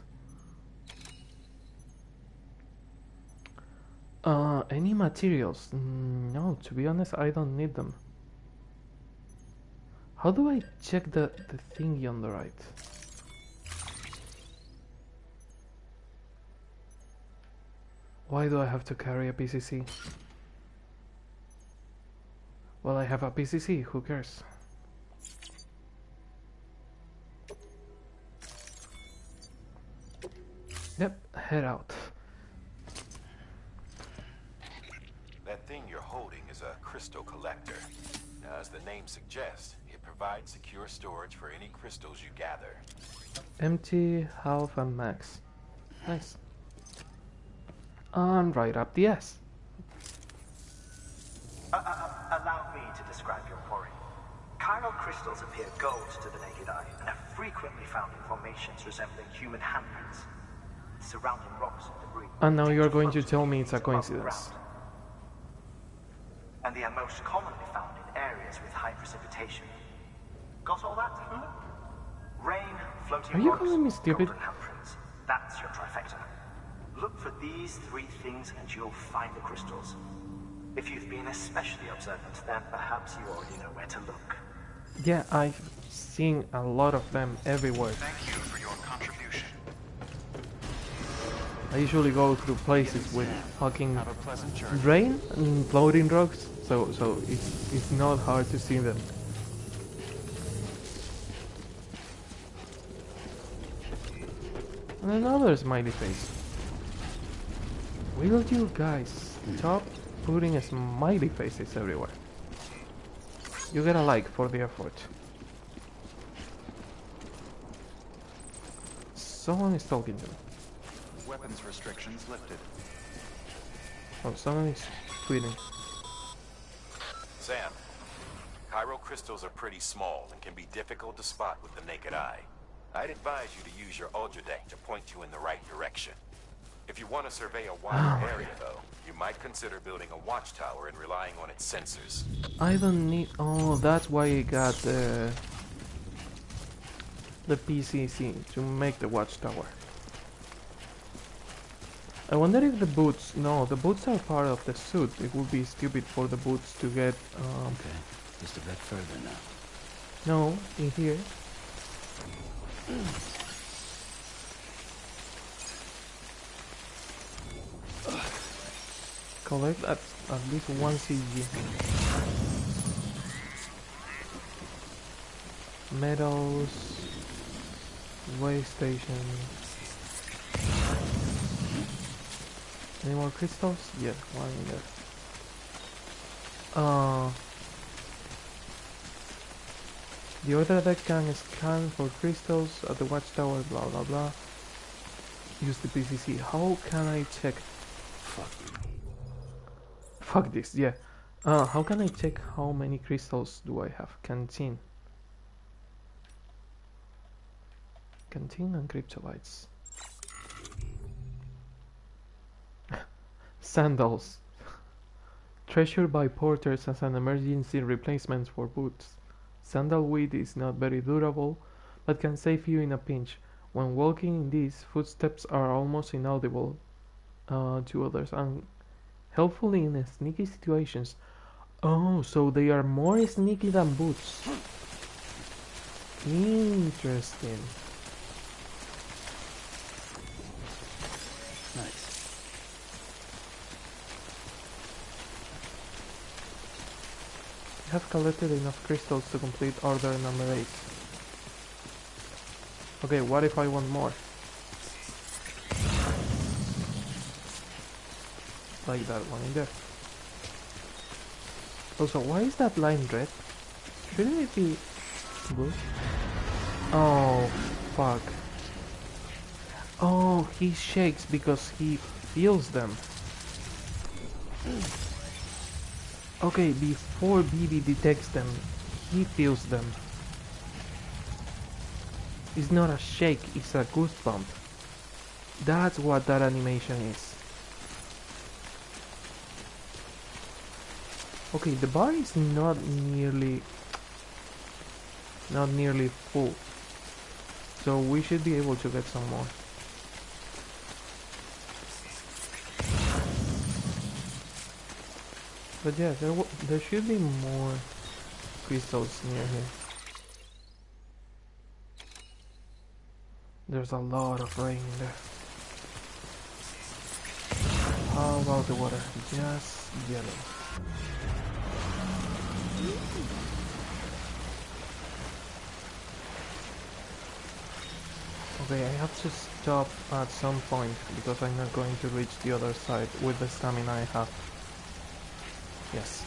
Any materials? No, to be honest, I don't need them. How do I check the thingy on the right? Why do I have to carry a PCC? Well, I have a PCC, who cares? Yep, head out. That thing you're holding is a crystal collector. Now, as the name suggests, it provides secure storage for any crystals you gather. Empty, half, and max. Nice. And right up the ass. Allow me to describe your quarry. Chiral crystals appear gold to the naked eye and are frequently found in formations resembling human handprints. Surrounding rocks and debris. And now you're going to tell me it's a coincidence. And they are most commonly found in areas with high precipitation. Got all that? Rain, floating Are you rocks, calling me stupid? golden handprints. That's your trifecta. Look for these 3 things and you'll find the crystals. If you've been especially observant, then perhaps you already know where to look. Yeah, I've seen a lot of them everywhere. Thank you for your contribution. I usually go through places with fucking Have a pleasant journey. rain and floating rocks, so it's not hard to see them. And another smiley face. Will you guys stop putting smiley faces everywhere? You get a like for the effort. Someone is talking to me. Weapons restrictions lifted. Oh, someone is tweeting. Sam, chiral crystals are pretty small and can be difficult to spot with the naked eye. I'd advise you to use your ultradeck to point you in the right direction. If you want to survey a wider area, though, you might consider building a watchtower and relying on its sensors. I don't need... Oh, that's why I got the PCC to make the watchtower. I wonder if the boots... No, the boots are part of the suit. It would be stupid for the boots to get... Okay, just a bit further now. No, in here. Collect at least one CG. Metals, way station. Any more crystals? Yeah, one in there. The other deck can scan for crystals at the watchtower, blah blah blah. Use the PCC. How can I check? Fuck this, yeah. How can I check how many crystals do I have? Canteen. Canteen and cryptolites. Sandals. Treasured by porters as an emergency replacement for boots. Sandalweed is not very durable, but can save you in a pinch. When walking in these, footsteps are almost inaudible to others and helpful in sneaky situations. Oh, so they are more sneaky than boots. Interesting. Nice. I have collected enough crystals to complete order number 8. Okay, what if I want more? Like that one in there. Also, why is that line red? Shouldn't it be blue? Oh, fuck. Oh, he shakes because he feels them. Okay, before BB detects them, he feels them. It's not a shake, it's a goosebump. That's what that animation is. Okay, the bar is not nearly full, so we should be able to get some more. But yeah, there should be more crystals near here. There's a lot of rain in there. How about the water? Just yellow. Okay, I have to stop at some point because I'm not going to reach the other side with the stamina I have. Yes.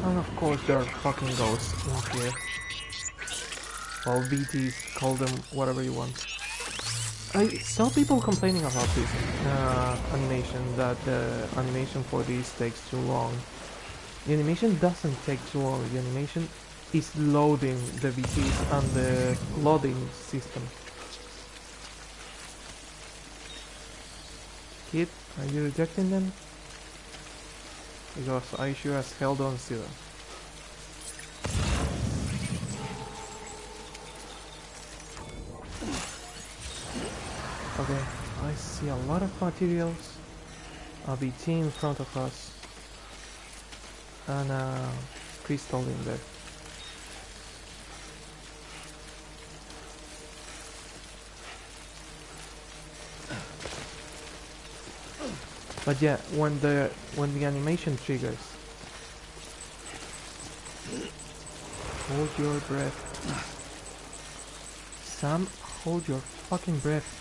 And of course there are fucking ghosts in here. Well, BTs, call them whatever you want. I saw people complaining about this animation, that the animation for this takes too long. The animation doesn't take too long, the animation is loading the BTs and the loading system. Kid, are you rejecting them? Because I sure as hell don't see them. Okay, I see a lot of materials, a BT in front of us, and a crystal in there. But yeah, when the animation triggers, hold your breath. Sam, hold your fucking breath.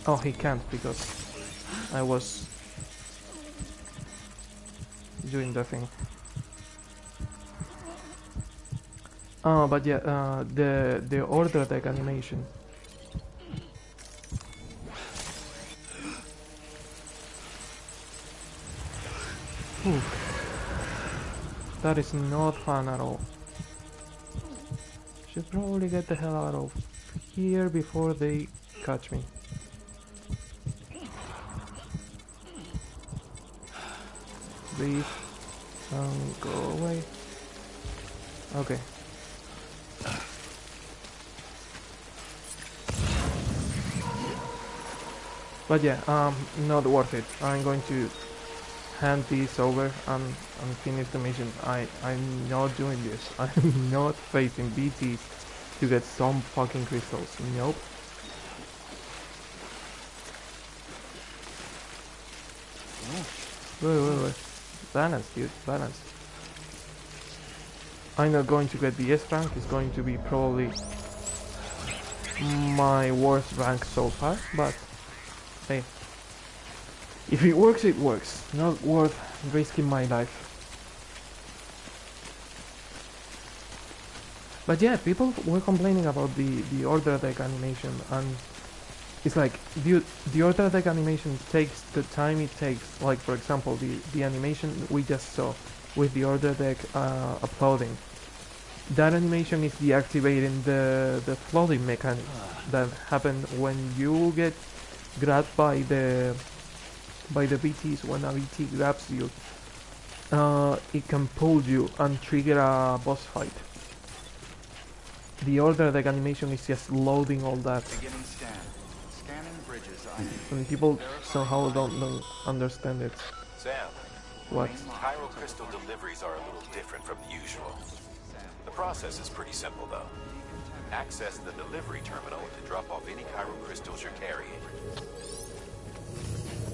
Oh, he can't because I was doing the thing. Oh, but yeah, the order deck animation. Oof. That is not fun at all. Should probably get the hell out of here before they catch me. Breathe. Go away. Okay. But yeah, not worth it. I'm going to hand this over and finish the mission. I'm not doing this. I'm not facing BTs to get some fucking crystals. Nope. Wait. Balance, dude. Balance. I'm not going to get the S rank. It's going to be probably my worst rank so far. But hey, if it works, it works. Not worth risking my life. But yeah, people were complaining about the order deck animation, and it's like, dude, the order deck animation takes the time it takes. Like, for example, the animation we just saw with the order deck uploading. That animation is deactivating the flooding mechanics that happen when you get grabbed by the BTs. When a BT grabs you, it can pull you and trigger a boss fight. The order deck animation is just loading all that. Beginning scan. Scanning bridges. And people somehow don't understand it. Sam. What? Chiral crystal deliveries are a little different from the usual. The process is pretty simple though. Access the delivery terminal to drop off any chiral crystals you're carrying.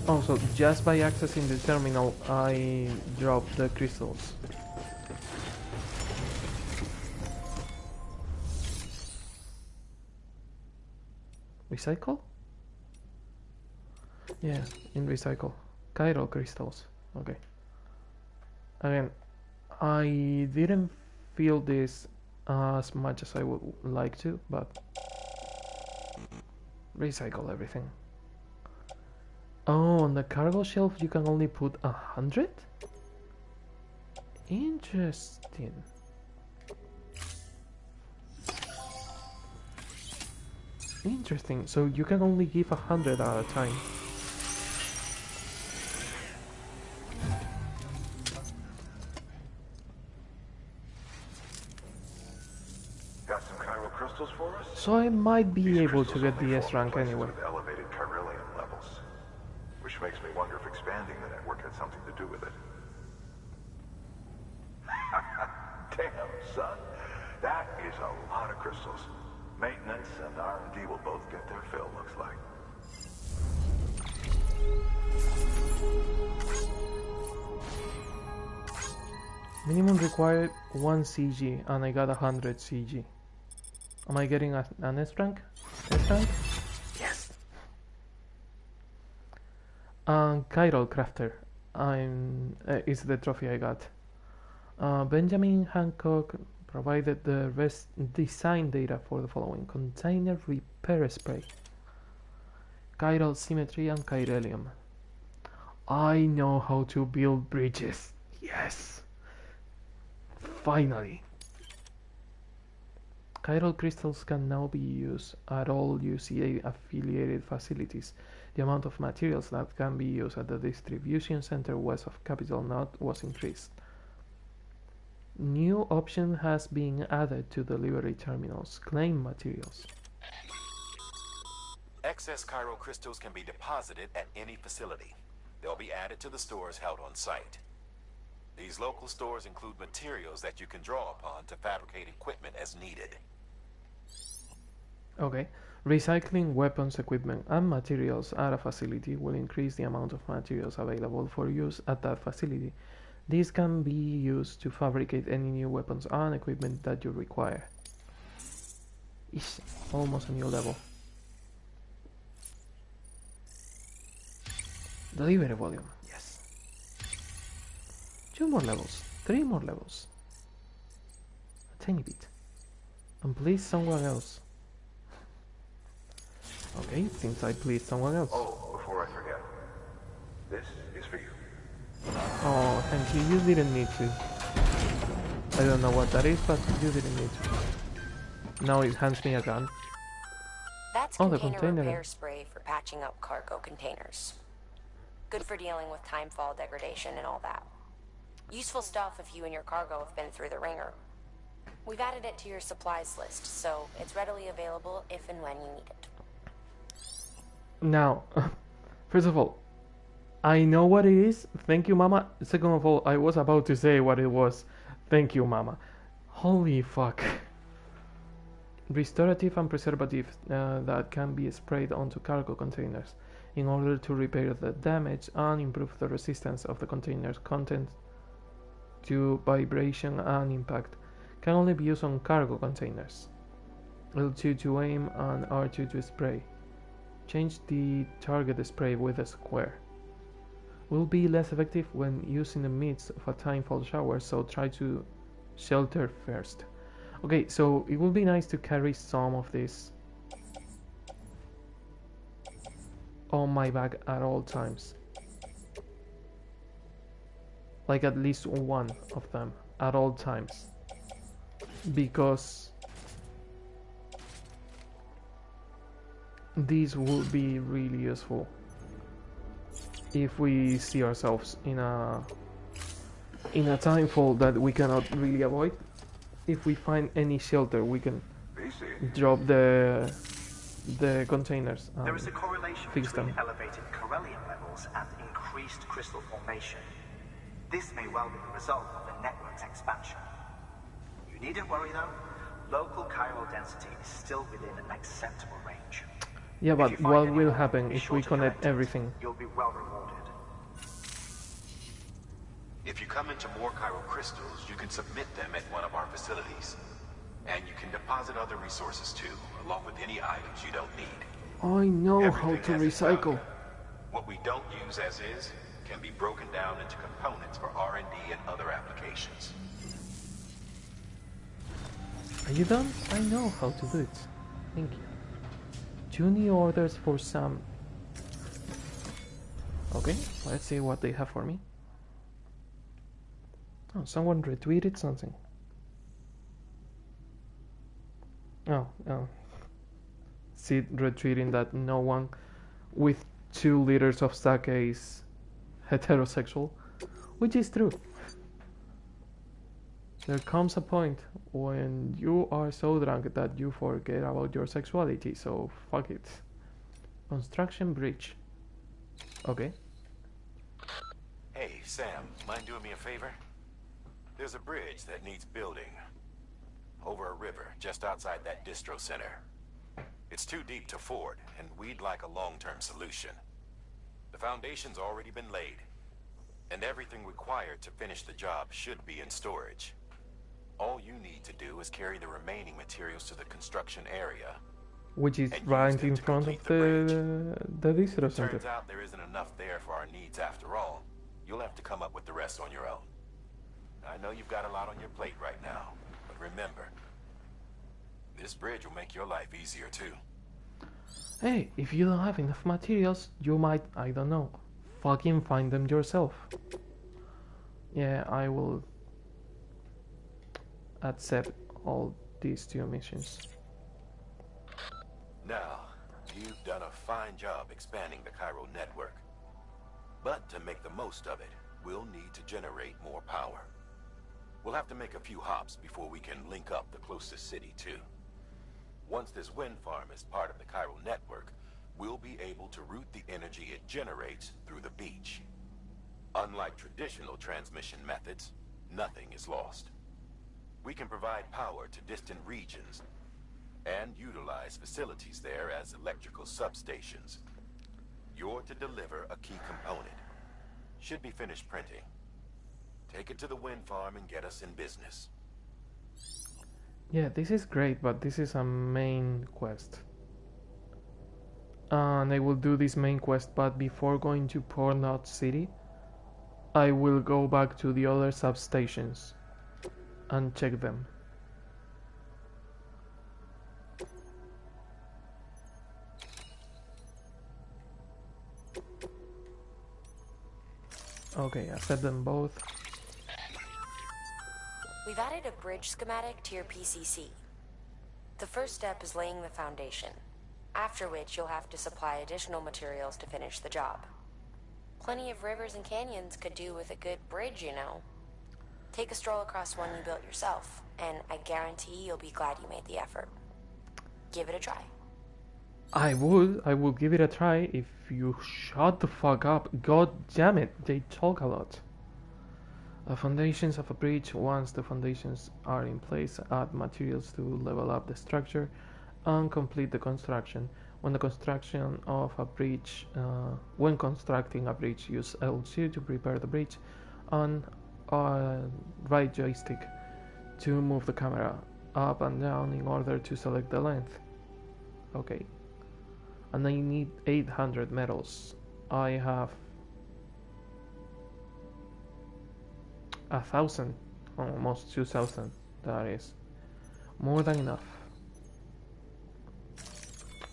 Also, just by accessing the terminal, I drop the crystals. Recycle? Yeah, in recycle. Chiral crystals. Okay. Again, I didn't feel this as much as I would like to, but recycle everything. Oh, on the cargo shelf you can only put 100? Interesting. Interesting, so you can only give 100 at a time. Got some chiral crystals for us? So I might be These able to crystals get only the form S rank places anyway. with elevated chiralium levels, which makes me wonder if expanding the network had something to do with it. Damn, son. That is a lot of crystals. Maintenance and R&D will both get their fill, looks like. Minimum required 1 CG and I got 100 CG. Am I getting an S rank? S rank? Yes! Chiral Crafter. Is the trophy I got. Benjamin Hancock provided the rest design data for the following: container repair spray, chiral symmetry, and chiralium. I know how to build bridges. Yes! Finally! Chiral crystals can now be used at all UCA affiliated facilities. The amount of materials that can be used at the distribution center west of Capitol Knot was increased. New option has been added to delivery terminals. Claim materials. Excess chiral crystals can be deposited at any facility. They'll be added to the stores held on site. These local stores include materials that you can draw upon to fabricate equipment as needed. Okay. Recycling weapons, equipment, and materials at a facility will increase the amount of materials available for use at that facility. These can be used to fabricate any new weapons and equipment that you require. It's almost a new level. Delivery volume, yes. 2 more levels. 3 more levels. A tiny bit. And please someone else. Okay, since I please someone else. Oh, before I forget. This is for you. Oh, thank you. You didn't need to. I don't know what that is, but you didn't need to. Now it hands me a gun. That's Oh, the container container. repair spray for patching up cargo containers. Good for dealing with timefall degradation and all that. Useful stuff if you and your cargo have been through the ringer. We've added it to your supplies list, so it's readily available if and when you need it. Now, first of all, I know what it is. Thank you, Mama. Second of all, I was about to say what it was. Thank you, Mama. Holy fuck. Restorative and preservative that can be sprayed onto cargo containers in order to repair the damage and improve the resistance of the container's content to vibration and impact. Can only be used on cargo containers. L2 to aim and R2 to spray. Change the target spray with a square. Will be less effective when used in the midst of a timefall shower, so try to shelter first. Okay, so it would be nice to carry some of this on my back at all times. Like at least one of them at all times. Because these would be really useful if we see ourselves in a timefall that we cannot really avoid. If we find any shelter, we can drop the containers and there is a correlation fix between them. elevated corellium levels and increased crystal formation. This may well be the result of the network's expansion. You needn't worry though. Local chiral density is still within an acceptable range. Yeah, but If you find what any will more, happen be if sure we to connect correct it. everything? You'll be well rewarded. If you come into more chiral crystals, you can submit them at one of our facilities. And you can deposit other resources too, along with any items you don't need. I know how Everything to has its recycle. value. What we don't use as is can be broken down into components for R&D and other applications. Are you done? I know how to do it. Thank you. 2 new orders for Sam. Okay, let's see what they have for me. Oh, someone retweeted something. Oh. Sid retweeting that no one with 2 liters of sake is heterosexual, which is true. There comes a point when you are so drunk that you forget about your sexuality, so fuck it. Construction bridge. Okay. Hey, Sam, mind doing me a favor? There's a bridge that needs building. Over a river, just outside that distro center. It's too deep to ford, and we'd like a long-term solution. The foundation's already been laid, and everything required to finish the job should be in storage. All you need to do is carry the remaining materials to the construction area. Which is And right use them in to front complete of the the distro center. Turns out there isn't enough there for our needs after all. You'll have to come up with the rest on your own. I know you've got a lot on your plate right now, but remember, this bridge will make your life easier too. Hey, if you don't have enough materials, you might, I don't know, fucking find them yourself. Yeah, I will accept all these 2 missions. Now, you've done a fine job expanding the chiral network. But to make the most of it, we'll need to generate more power. We'll have to make a few hops before we can link up the closest city too. Once this wind farm is part of the chiral network, we'll be able to route the energy it generates through the beach. Unlike traditional transmission methods, nothing is lost. We can provide power to distant regions and utilize facilities there as electrical substations. You're to deliver a key component. Should be finished printing. Take it to the wind farm and get us in business. Yeah, this is great, but this is a main quest. And I will do this main quest, but before going to Port Knot City, I will go back to the other substations and check them. Okay, I set them both. We've added a bridge schematic to your PCC. The first step is laying the foundation, after which you'll have to supply additional materials to finish the job. Plenty of rivers and canyons could do with a good bridge, you know. Take a stroll across one you built yourself, and I guarantee you'll be glad you made the effort. Give it a try. I would give it a try if you shut the fuck up. God damn it, they talk a lot. Foundations of a bridge. Once the foundations are in place, add materials to level up the structure and complete the construction. When constructing a bridge, use L2 to prepare the bridge and right joystick to move the camera up and down in order to select the length. Okay. And I need 800 metals. I have 1,000, almost 2,000. That is more than enough.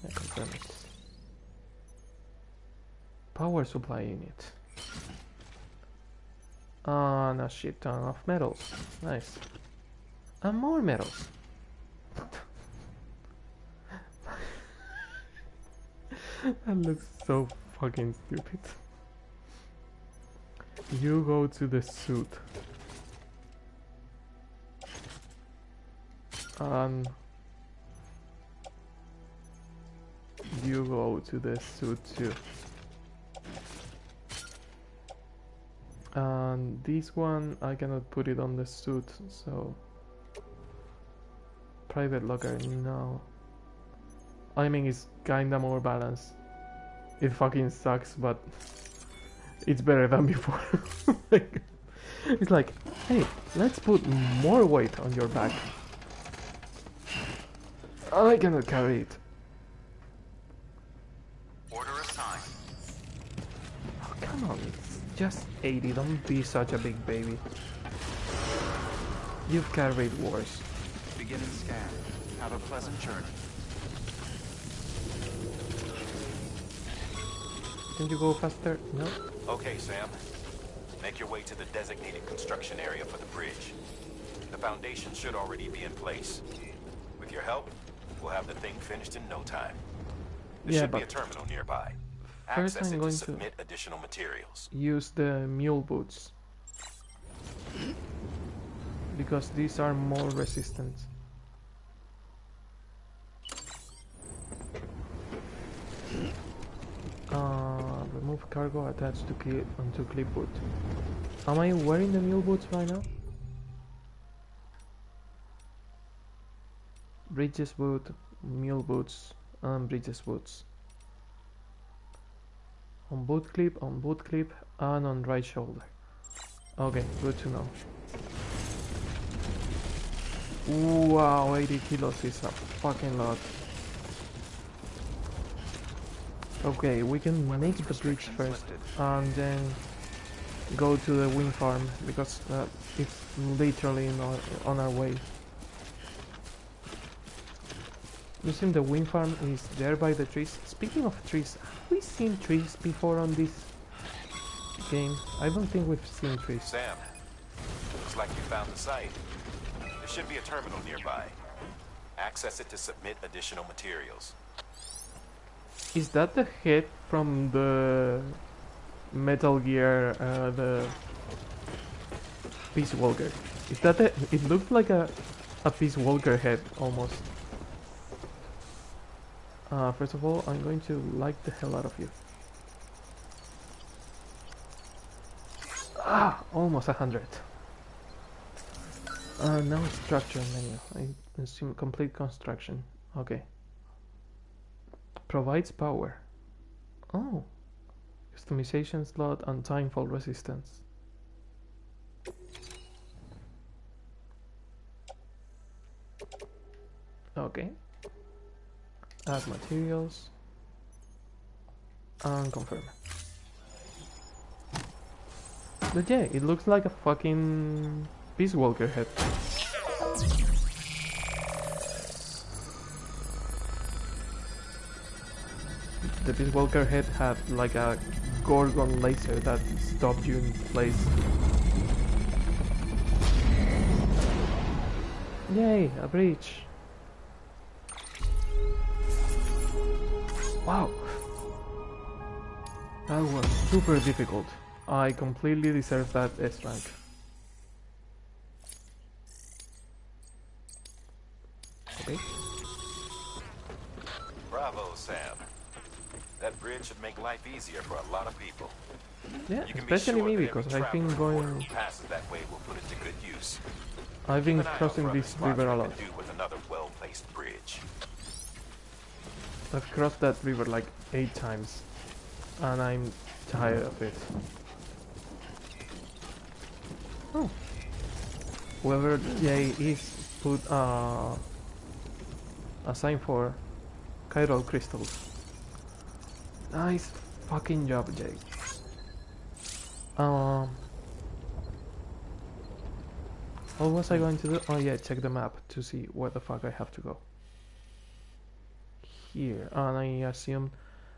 I confirm it. Power supply unit. And a shit ton of metals. Nice. And more metals. That looks so fucking stupid. You go to the suit. And you go to the suit too. And this one I cannot put it on the suit, so private locker, no. I mean, it's kinda more balanced. It fucking sucks, but it's better than before. Like, it's like, hey, let's put more weight on your back. I cannot carry it. Order assigned. Oh, come on, it's just 80, don't be such a big baby. You've carried worse. Beginning scan. Have a pleasant journey. Can you go faster? No? Okay, Sam. Make your way to the designated construction area for the bridge. The foundation should already be in place. With your help, we'll have the thing finished in no time. There should be a terminal nearby. First Access I'm it going to submit additional materials. Use the mule boots. Because these are more resistant. Remove cargo attached to onto clipboard. Am I wearing the mule boots right now? Bridges boot, mule boots, and bridges boots. On boot clip, and on right shoulder. Okay, good to know. Wow, 80 kilos is a fucking lot. Okay, we can make the bridge first and then go to the wind farm because it's literally on our way. You see, the wind farm is there by the trees. Speaking of trees, have we seen trees before on this game? I don't think we've seen trees. Sam, looks like you found the site. There should be a terminal nearby. Access it to submit additional materials. Is that the head from the Metal Gear, the Peace Walker? Is that the? It looked like a Peace Walker head almost. First of all, I'm going to like the hell out of you. Ah, almost 100. Now structure menu. I assume complete construction. Okay. Provides power. Oh. Customization slot and timefall resistance. Okay. Add materials. And confirm. But yeah, it looks like a fucking Peace Walker head. The Peace Walker head had like a Gorgon laser that stopped you in place. Yay, a breach. Wow. That was super difficult. I completely deserve that S rank. Okay. Bravo, Sam. That bridge should make life easier for a lot of people. Yeah, You can especially be sure me that every because I've been traveler who going. passes that way will put it to good use. I've been Keep an eye out crossing for other this spots river a we lot. can do with another well-placed bridge. I've crossed that river like 8 times, and I'm tired of it. Oh. Whoever Jay is put a sign for chiral crystals. Nice fucking job, Jay. What was I going to do? Oh yeah, check the map to see where the fuck I have to go. Here, and I assume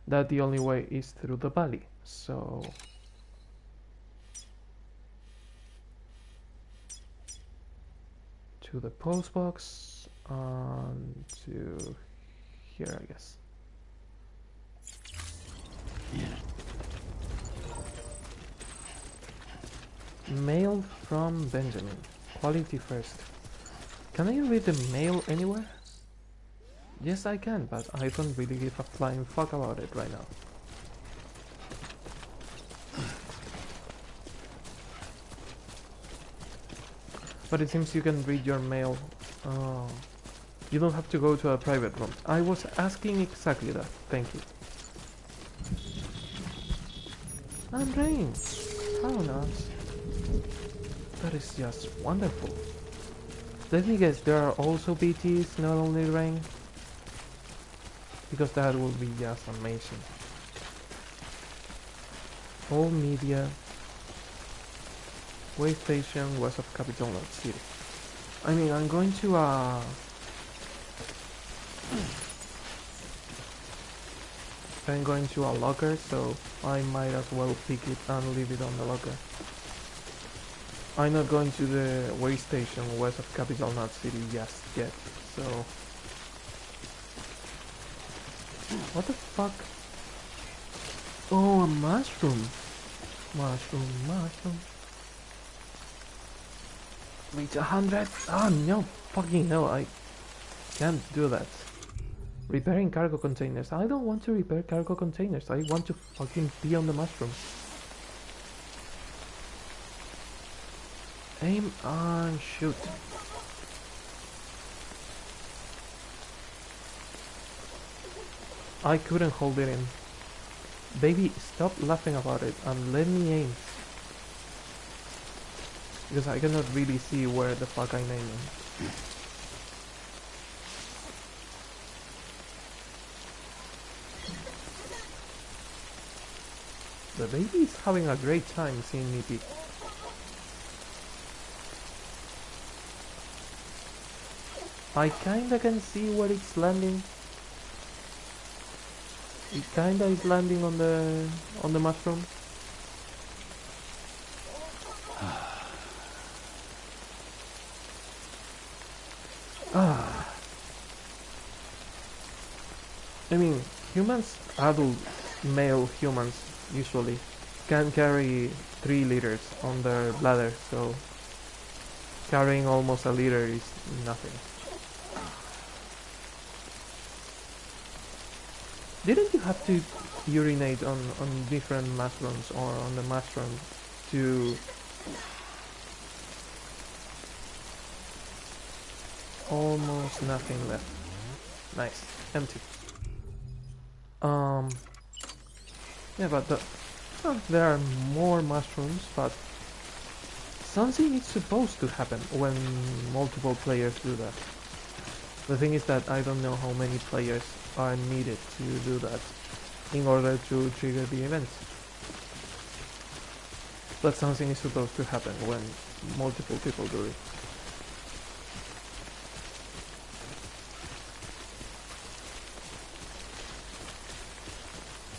that the only way is through the valley, so to the post box and to here, I guess. Yeah. Mail from Benjamin. Quality first. Can I read the mail anywhere? Yes, I can, but I don't really give a flying fuck about it right now. But it seems you can read your mail. You don't have to go to a private room. I was asking exactly that. Thank you. And rain. How nice. That is just wonderful. Let me guess, there are also BTs, not only rain? Because that would be just amazing. All media. Way station west of Capital City. I mean, I'm going to I'm going to a locker, so I might as well pick it and leave it on the locker. I'm not going to the way station west of Capital City just yet, so... What the fuck? Oh, a mushroom! Mushroom. Reach 100? Oh no, fucking hell, I can't do that. Repairing cargo containers. I don't want to repair cargo containers. I want to fucking be on the mushroom. Aim and shoot. I couldn't hold it in. Baby, stop laughing about it and let me aim. Because I cannot really see where the fuck I'm aiming. The baby is having a great time seeing me peek. I kinda can see where it's landing. It kinda is landing on the mushroom. I mean, humans, adult male humans usually can carry 3 liters on their bladder, so carrying almost a liter is nothing. Didn't you have to urinate on different mushrooms or on the mushroom to... Almost nothing left. Nice. Empty. Yeah, but there are more mushrooms, but something is supposed to happen when multiple players do that. The thing is that I don't know how many players are needed to do that in order to trigger the event. But something is supposed to happen when multiple people do it.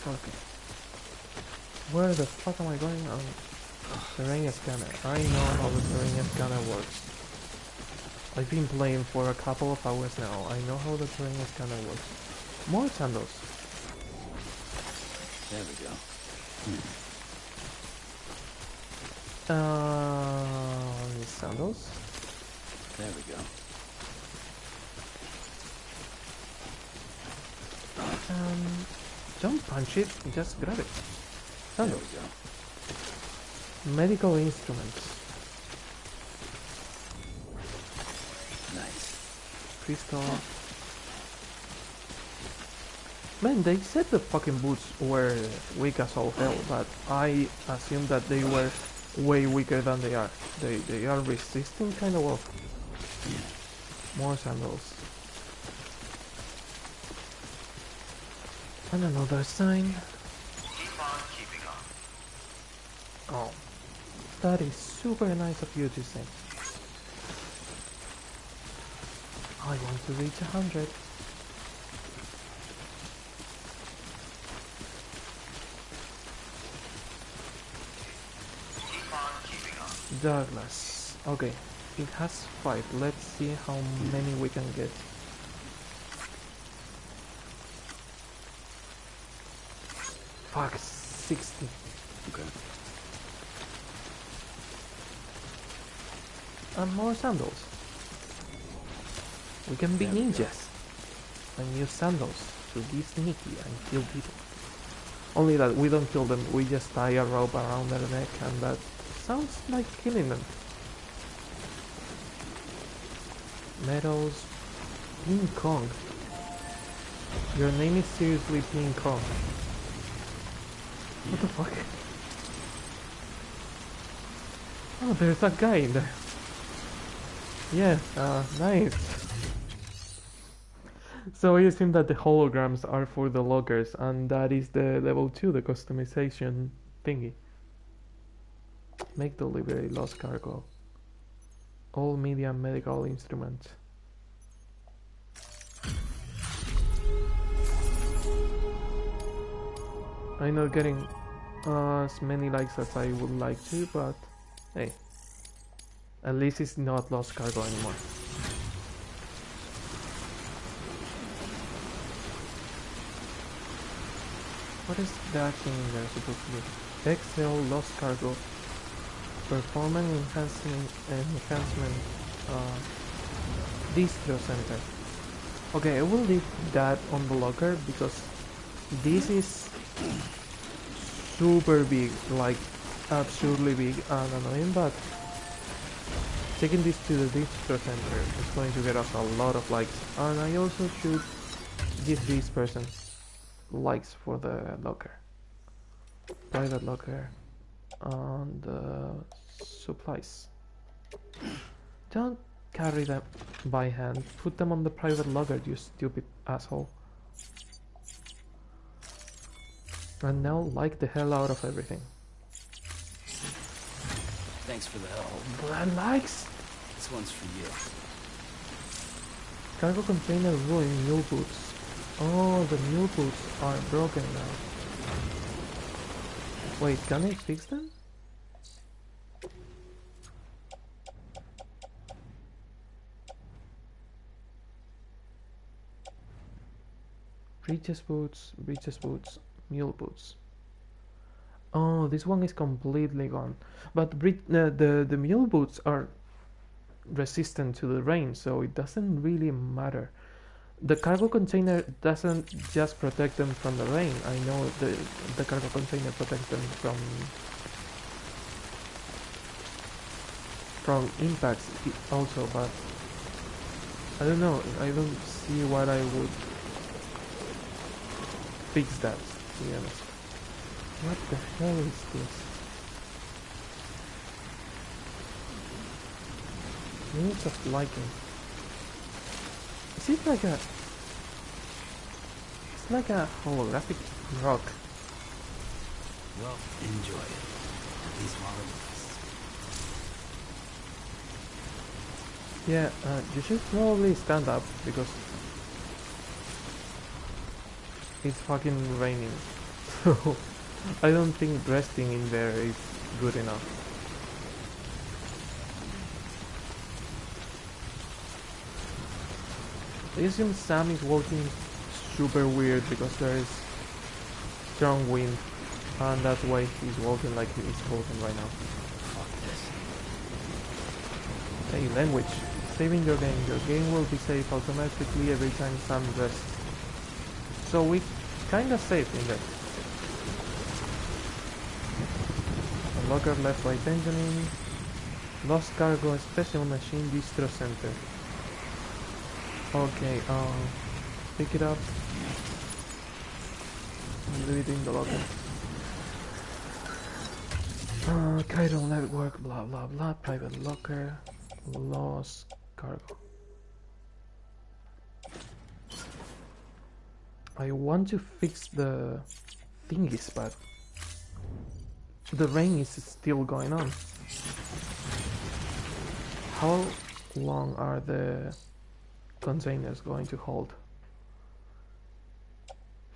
Okay. Where the fuck am I going on? Terrain scanner. I know how the terrain scanner works. I've been playing for a couple of hours now. I know how the terrain scanner works. More sandals. There we go. Sandals? There we go. Don't punch it, just grab it. Sandals. There we go. Medical instruments. Nice. Crystal. Man, they said the fucking boots were weak as all hell, but I assume that they were way weaker than they are. They are resisting kind of well. More sandals. And another sign. Keep on keeping on. Oh, that is super nice of you to say. I want to reach 100. Keep on keeping on. Douglas. Okay, it has 5. Let's see how many we can get. Fuck, 60. Okay. And more sandals. We can be ninjas and use sandals to be sneaky and kill people. Only that we don't kill them, we just tie a rope around their neck, and that sounds like killing them. Medals. Ping Kong. Your name is seriously Ping Kong. What the fuck? Oh, there's that guy in there. Yeah, nice. So I assume that the holograms are for the lockers, and that is the level 2, the customization thingy. Make delivery, lost cargo. All media medical instruments. I'm not getting as many likes as I would like to, but hey, at least it's not lost cargo anymore. What is that thing there supposed to be? Excel lost cargo. Performance enhancement distro center. Okay, I will leave that on the locker because this is super big, like absurdly big and annoying, but taking this to the distro center is going to get us a lot of likes, and I also should give this person likes for the locker. Private locker and supplies. Don't carry them by hand. Put them on the private locker, you stupid asshole. And now like the hell out of everything. Thanks for the help. Brand likes. This one's for you. Cargo container ruined mule boots. Oh, the mule boots are broken now. Wait, can I fix them? Breeches boots, mule boots. Oh, this one is completely gone. But the mule boots are resistant to the rain, so it doesn't really matter. The cargo container doesn't just protect them from the rain. I know the cargo container protects them from impacts also, but I don't know. I don't see what I would fix that, to be honest. What the hell is this? Units of liking. Is it like a... It's like a holographic rock. Well, enjoy it. These monoliths. Yeah, you should probably stand up because it's fucking raining. So I don't think resting in there is good enough. I assume Sam is walking super weird because there is strong wind, and that's why he's walking like he's walking right now. Fuck this. Hey, language. Saving your game. Your game will be saved automatically every time Sam rests. So we kinda saved in there. A locker left by Benjamin. Lost cargo special machine distro center. Okay, pick it up and leave it in the locker. Chiral network, blah blah blah, private locker, lost cargo. I want to fix the thingies, but the rain is still going on. How long are the containers going to hold?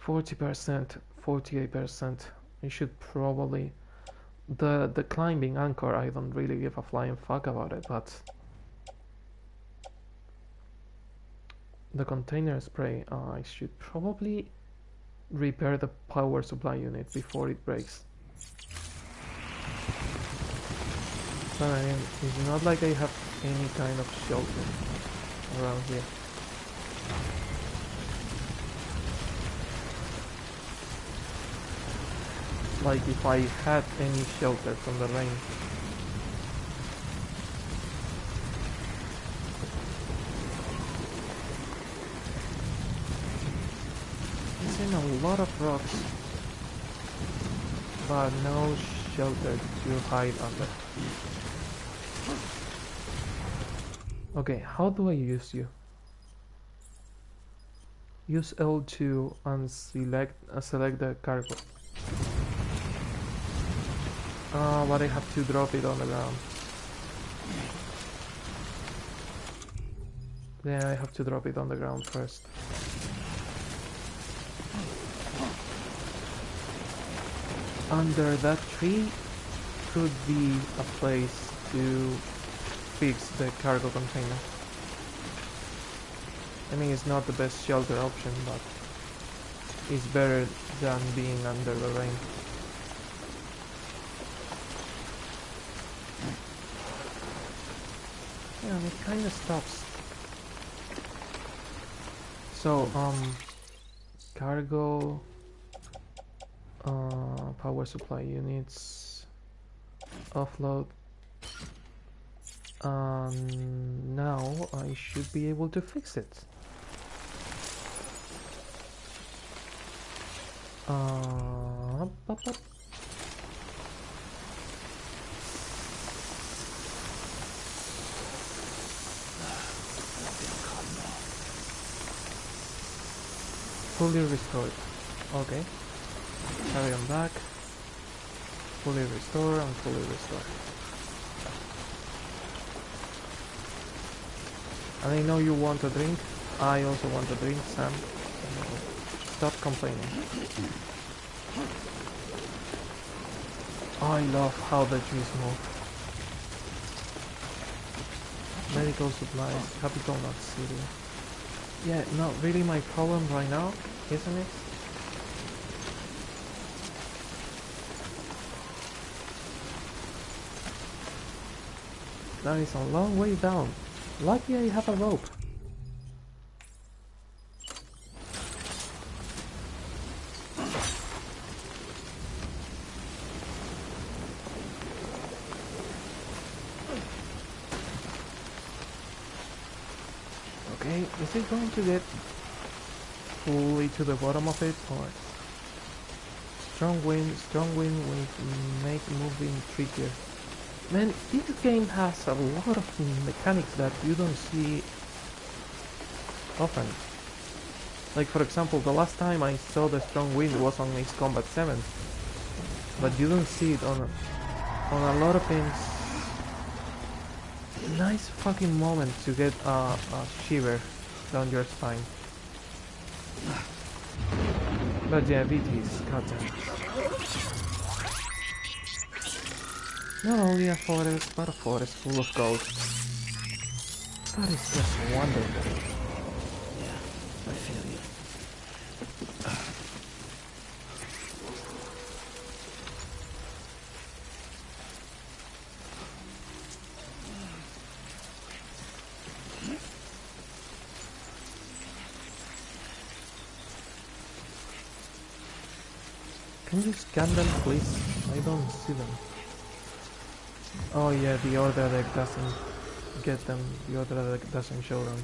40%, 48%. I should probably... The climbing anchor, I don't really give a flying fuck about it, but... The container spray, I should probably repair the power supply unit before it breaks. But I mean, it's not like I have any kind of shelter around here. Like if I had any shelter from the rain. I've seen a lot of rocks, but no shelter to hide under. Okay, how do I use you? Use L2 and select the cargo. But I have to drop it on the ground. Yeah, I have to drop it on the ground first. Under that tree could be a place to fix the cargo container. I mean, it's not the best shelter option, but it's better than being under the rain. Yeah, and it kinda stops. So, cargo, power supply units, offload. Now I should be able to fix it. Up. Fully restored. Okay. Carry on back. Fully restore and fully restore. And I know you want a drink. I also want a drink, Sam. Stop complaining. I love how the trees move. Medical supplies, Capital Knot City. Yeah, not really my problem right now, isn't it? That is a long way down. Lucky I have a rope. Okay, is it going to get fully to the bottom of it, or strong wind will make moving trickier? Man, this game has a lot of mechanics that you don't see often. Like for example, the last time I saw the strong wind was on Ace Combat 7, but you don't see it on on a lot of things. Nice fucking moment to get a shiver down your spine. But yeah, BTs, goddamn. Not only a forest, but a forest full of ghosts. That is just wonderful. Yeah, I feel you. Can you scan them, please? I don't see them. Oh yeah, the order deck doesn't get them. The order deck doesn't show them.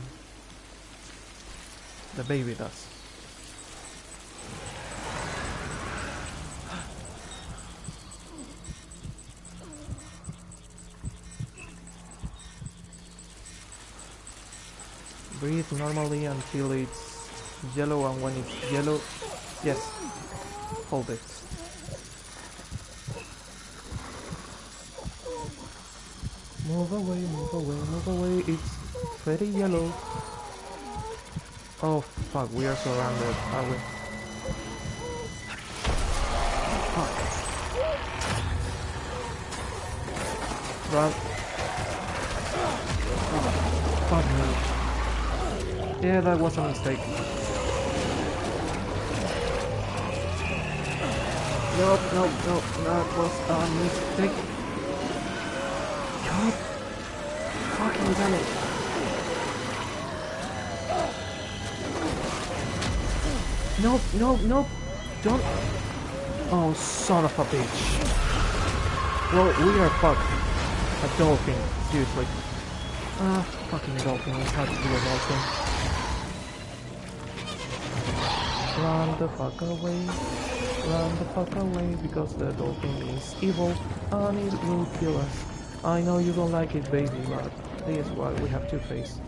The baby does. Breathe normally until it's yellow, and when it's yellow, yes, hold it. Move away, move away, move away, it's very yellow. Oh fuck, we are surrounded, are we? Fuck. Run. Oh, fuck me. Yeah, that was a mistake. Nope, nope, nope, that was a mistake. God fucking damn it. Nope, nope, nope, don't. Oh, son of a bitch. Well, we are fucked. A dolphin, seriously. Ah, fucking dolphin, we had to do a dolphin. Run the fuck away. Run the fuck away, because the dolphin is evil and it will kill us. I know you don't like it, baby, but this is what we have to face.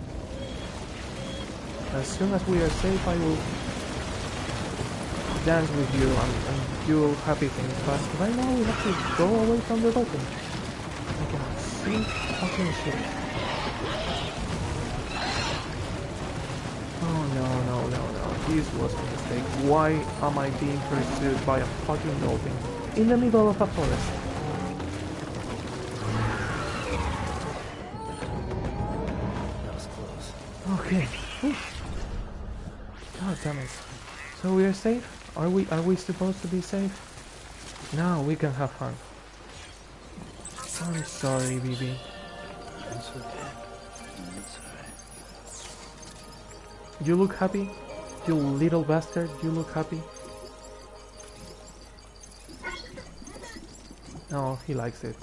As soon as we are safe, I will dance with you and do happy things, but right now we have to go away from the dolphin. I cannot see fucking shit. Oh no, no, no, no, this was a mistake. Why am I being pursued by a fucking dolphin in the middle of a forest? That was close. Okay. Oof. God damn it. So we are safe? Are we supposed to be safe? Now we can have fun. I'm sorry, BB. It's okay. It's alright. You look happy? You little bastard, you look happy? Oh, he likes it.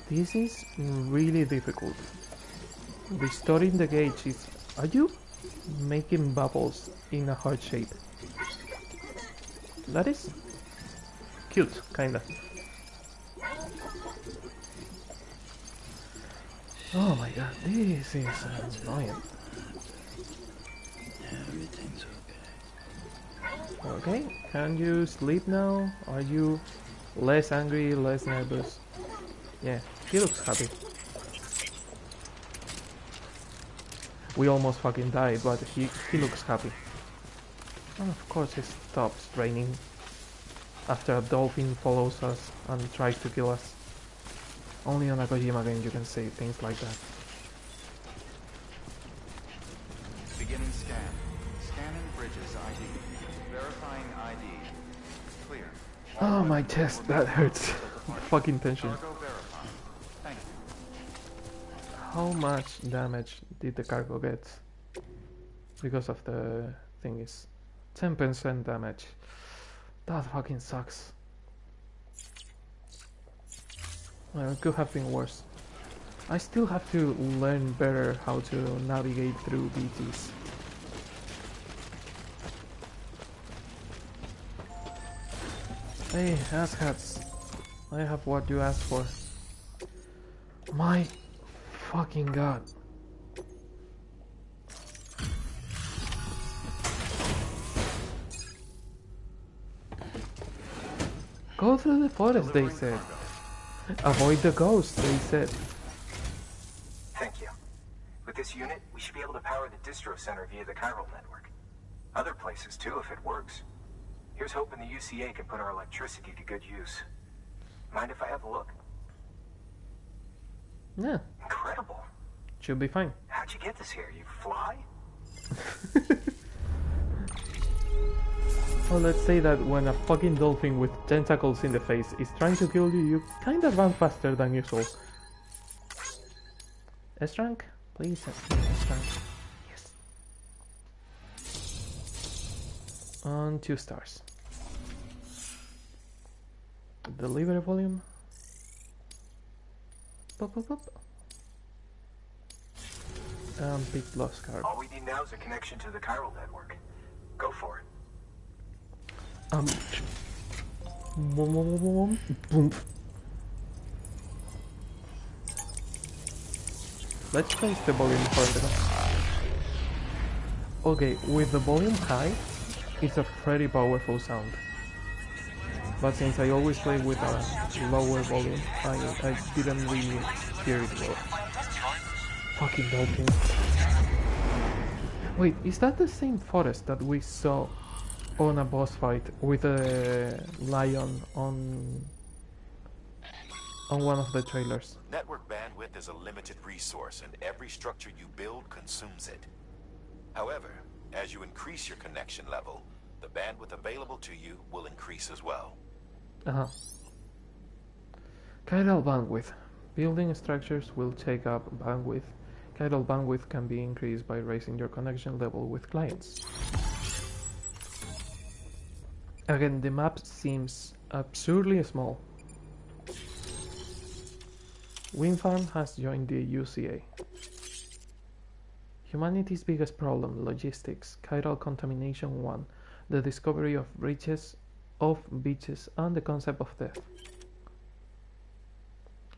This is really difficult. Restoring the gauge is... Are you making bubbles in a heart shape? That is cute, kinda. Oh my god, this is annoying. Everything's okay. Okay, can you sleep now? Are you less angry, less nervous? Yeah, he looks happy. We almost fucking died, but he looks happy. And of course it stops raining after a dolphin follows us and tries to kill us. Only on a Kojima game you can say things like that. Beginning scan. Scanning bridges ID. Verifying ID. Clear. Oh my chest, that hurts. Fucking tension. Cargo verified. Thank you. How much damage did the cargo get? Because of the thingies. 10% damage. That fucking sucks. Well, it could have been worse. I still have to learn better how to navigate through BTs. Hey, asshats. I have what you asked for. My fucking god. Go through the forest, they said. Avoid the ghosts, they said. Thank you. With this unit, we should be able to power the distro center via the chiral network. Other places too, if it works. Here's hoping the UCA can put our electricity to good use. Mind if I have a look? Yeah. Incredible. Should be fine. How'd you get this here? You fly? Well, let's say that when a fucking dolphin with tentacles in the face is trying to kill you, you kinda run faster than usual. S-rank? Please, S-rank. Yes. On 2 stars. Delivery volume. Pop, pop, pop. Big lost card. All we need now is a connection to the chiral network. Go for it. Boom. Let's raise the volume further. Okay, with the volume high, it's a pretty powerful sound. But since I always play with a lower volume, I didn't really hear it well. Fucking dolphin. Wait, is that the same forest that we saw on a boss fight with a lion on one of the trailers? Network bandwidth is a limited resource, and every structure you build consumes it. However, as you increase your connection level, the bandwidth available to you will increase as well. Chiral bandwidth. Building structures will take up bandwidth. Chiral bandwidth can be increased by raising your connection level with clients. Again, the map seems absurdly small. Wind farm has joined the UCA. Humanity's biggest problem, logistics, chiral contamination 1, the discovery of beaches, and the concept of death.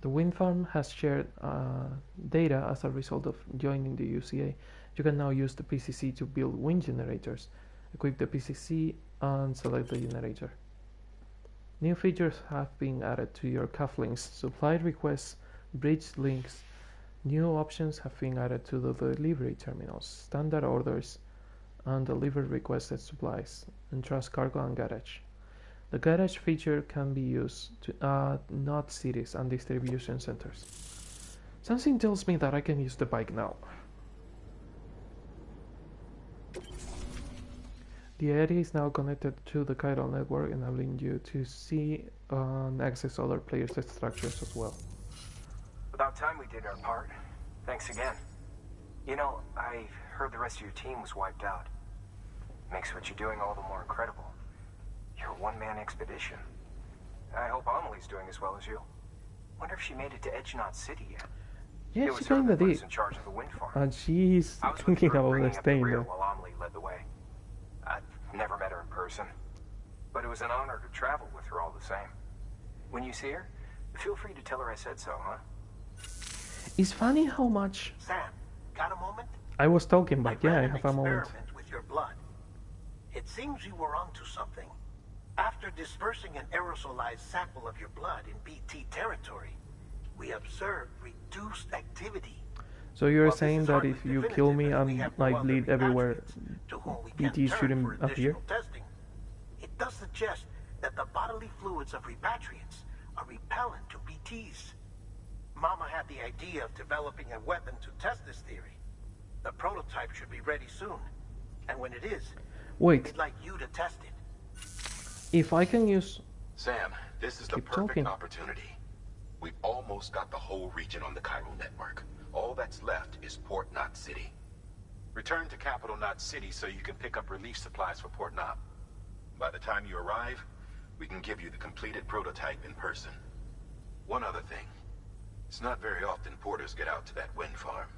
The wind farm has shared data as a result of joining the UCA. You can now use the PCC to build wind generators. Equip the PCC and select the generator. New features have been added to your cufflinks, supply requests, bridge links. New options have been added to the delivery terminals, standard orders, and deliver requested supplies, entrust cargo and garage. The garage feature can be used to add not cities and distribution centers. Something tells me that I can use the bike now. The area is now connected to the chiral network, enabling you to see and access other players' structures as well. About time we did our part. Thanks again. You know, I heard the rest of your team was wiped out. Makes what you're doing all the more incredible. You're a one-man expedition. I hope Amelie's doing as well as you. Wonder if she made it to Edgenaut City yet. Yeah, she kinda did. In charge of the wind farm. And she's thinking about staying there. While Amelie led the way. I've never met her in person, but it was an honor to travel with her all the same. When you see her, feel free to tell her I said so, huh? It's funny how much Sam, got a moment? I was talking, but yeah, I have a moment. Experiment with your blood. It seems you were onto something. After dispersing an aerosolized sample of your blood in BT territory, we observed reduced activity. So you're saying that if you kill me and I bleed everywhere, BT shouldn't appear? Testing. It does suggest that the bodily fluids of repatriants are repellent to BTs. Mama had the idea of developing a weapon to test this theory. The prototype should be ready soon. And when it is, we'd like you to test it. If I can use... Sam, this is the perfect opportunity. We've almost got the whole region on the chiral network. All that's left is Port Knot City. Return to Capital Knot City so you can pick up relief supplies for Port Knot. By the time you arrive, we can give you the completed prototype in person. One other thing. It's not very often porters get out to that wind farm.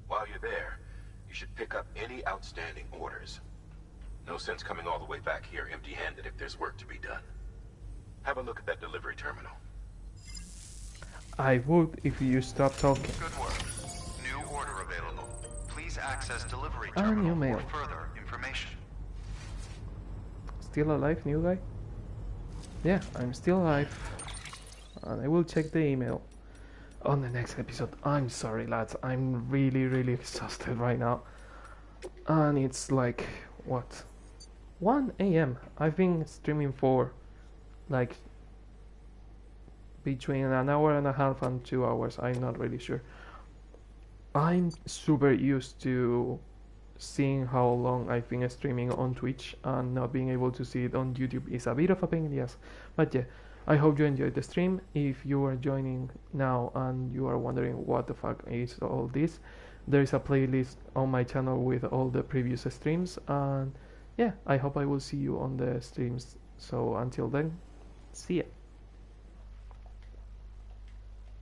While you're there, you should pick up any outstanding orders. No sense coming all the way back here empty-handed if there's work to be done. Have a look at that delivery terminal. I would if you stop talking. Good work. New order available. Please access delivery terminal new mail. for further information. Still alive, new guy? yeah, I'm still alive, and I will check the email on the next episode. I'm sorry, lads. I'm really exhausted right now, and it's like what 1 a.m. I've been streaming for like between an hour and a half and 2 hours. I'm not really sure. I'm super used to seeing how long I've been streaming on Twitch, and not being able to see it on YouTube is a bit of a pain in the ass. But yeah, I hope you enjoyed the stream. If you are joining now and you are wondering what the fuck is all this, there is a playlist on my channel with all the previous streams, and yeah, I hope I will see you on the streams. So until then, see ya.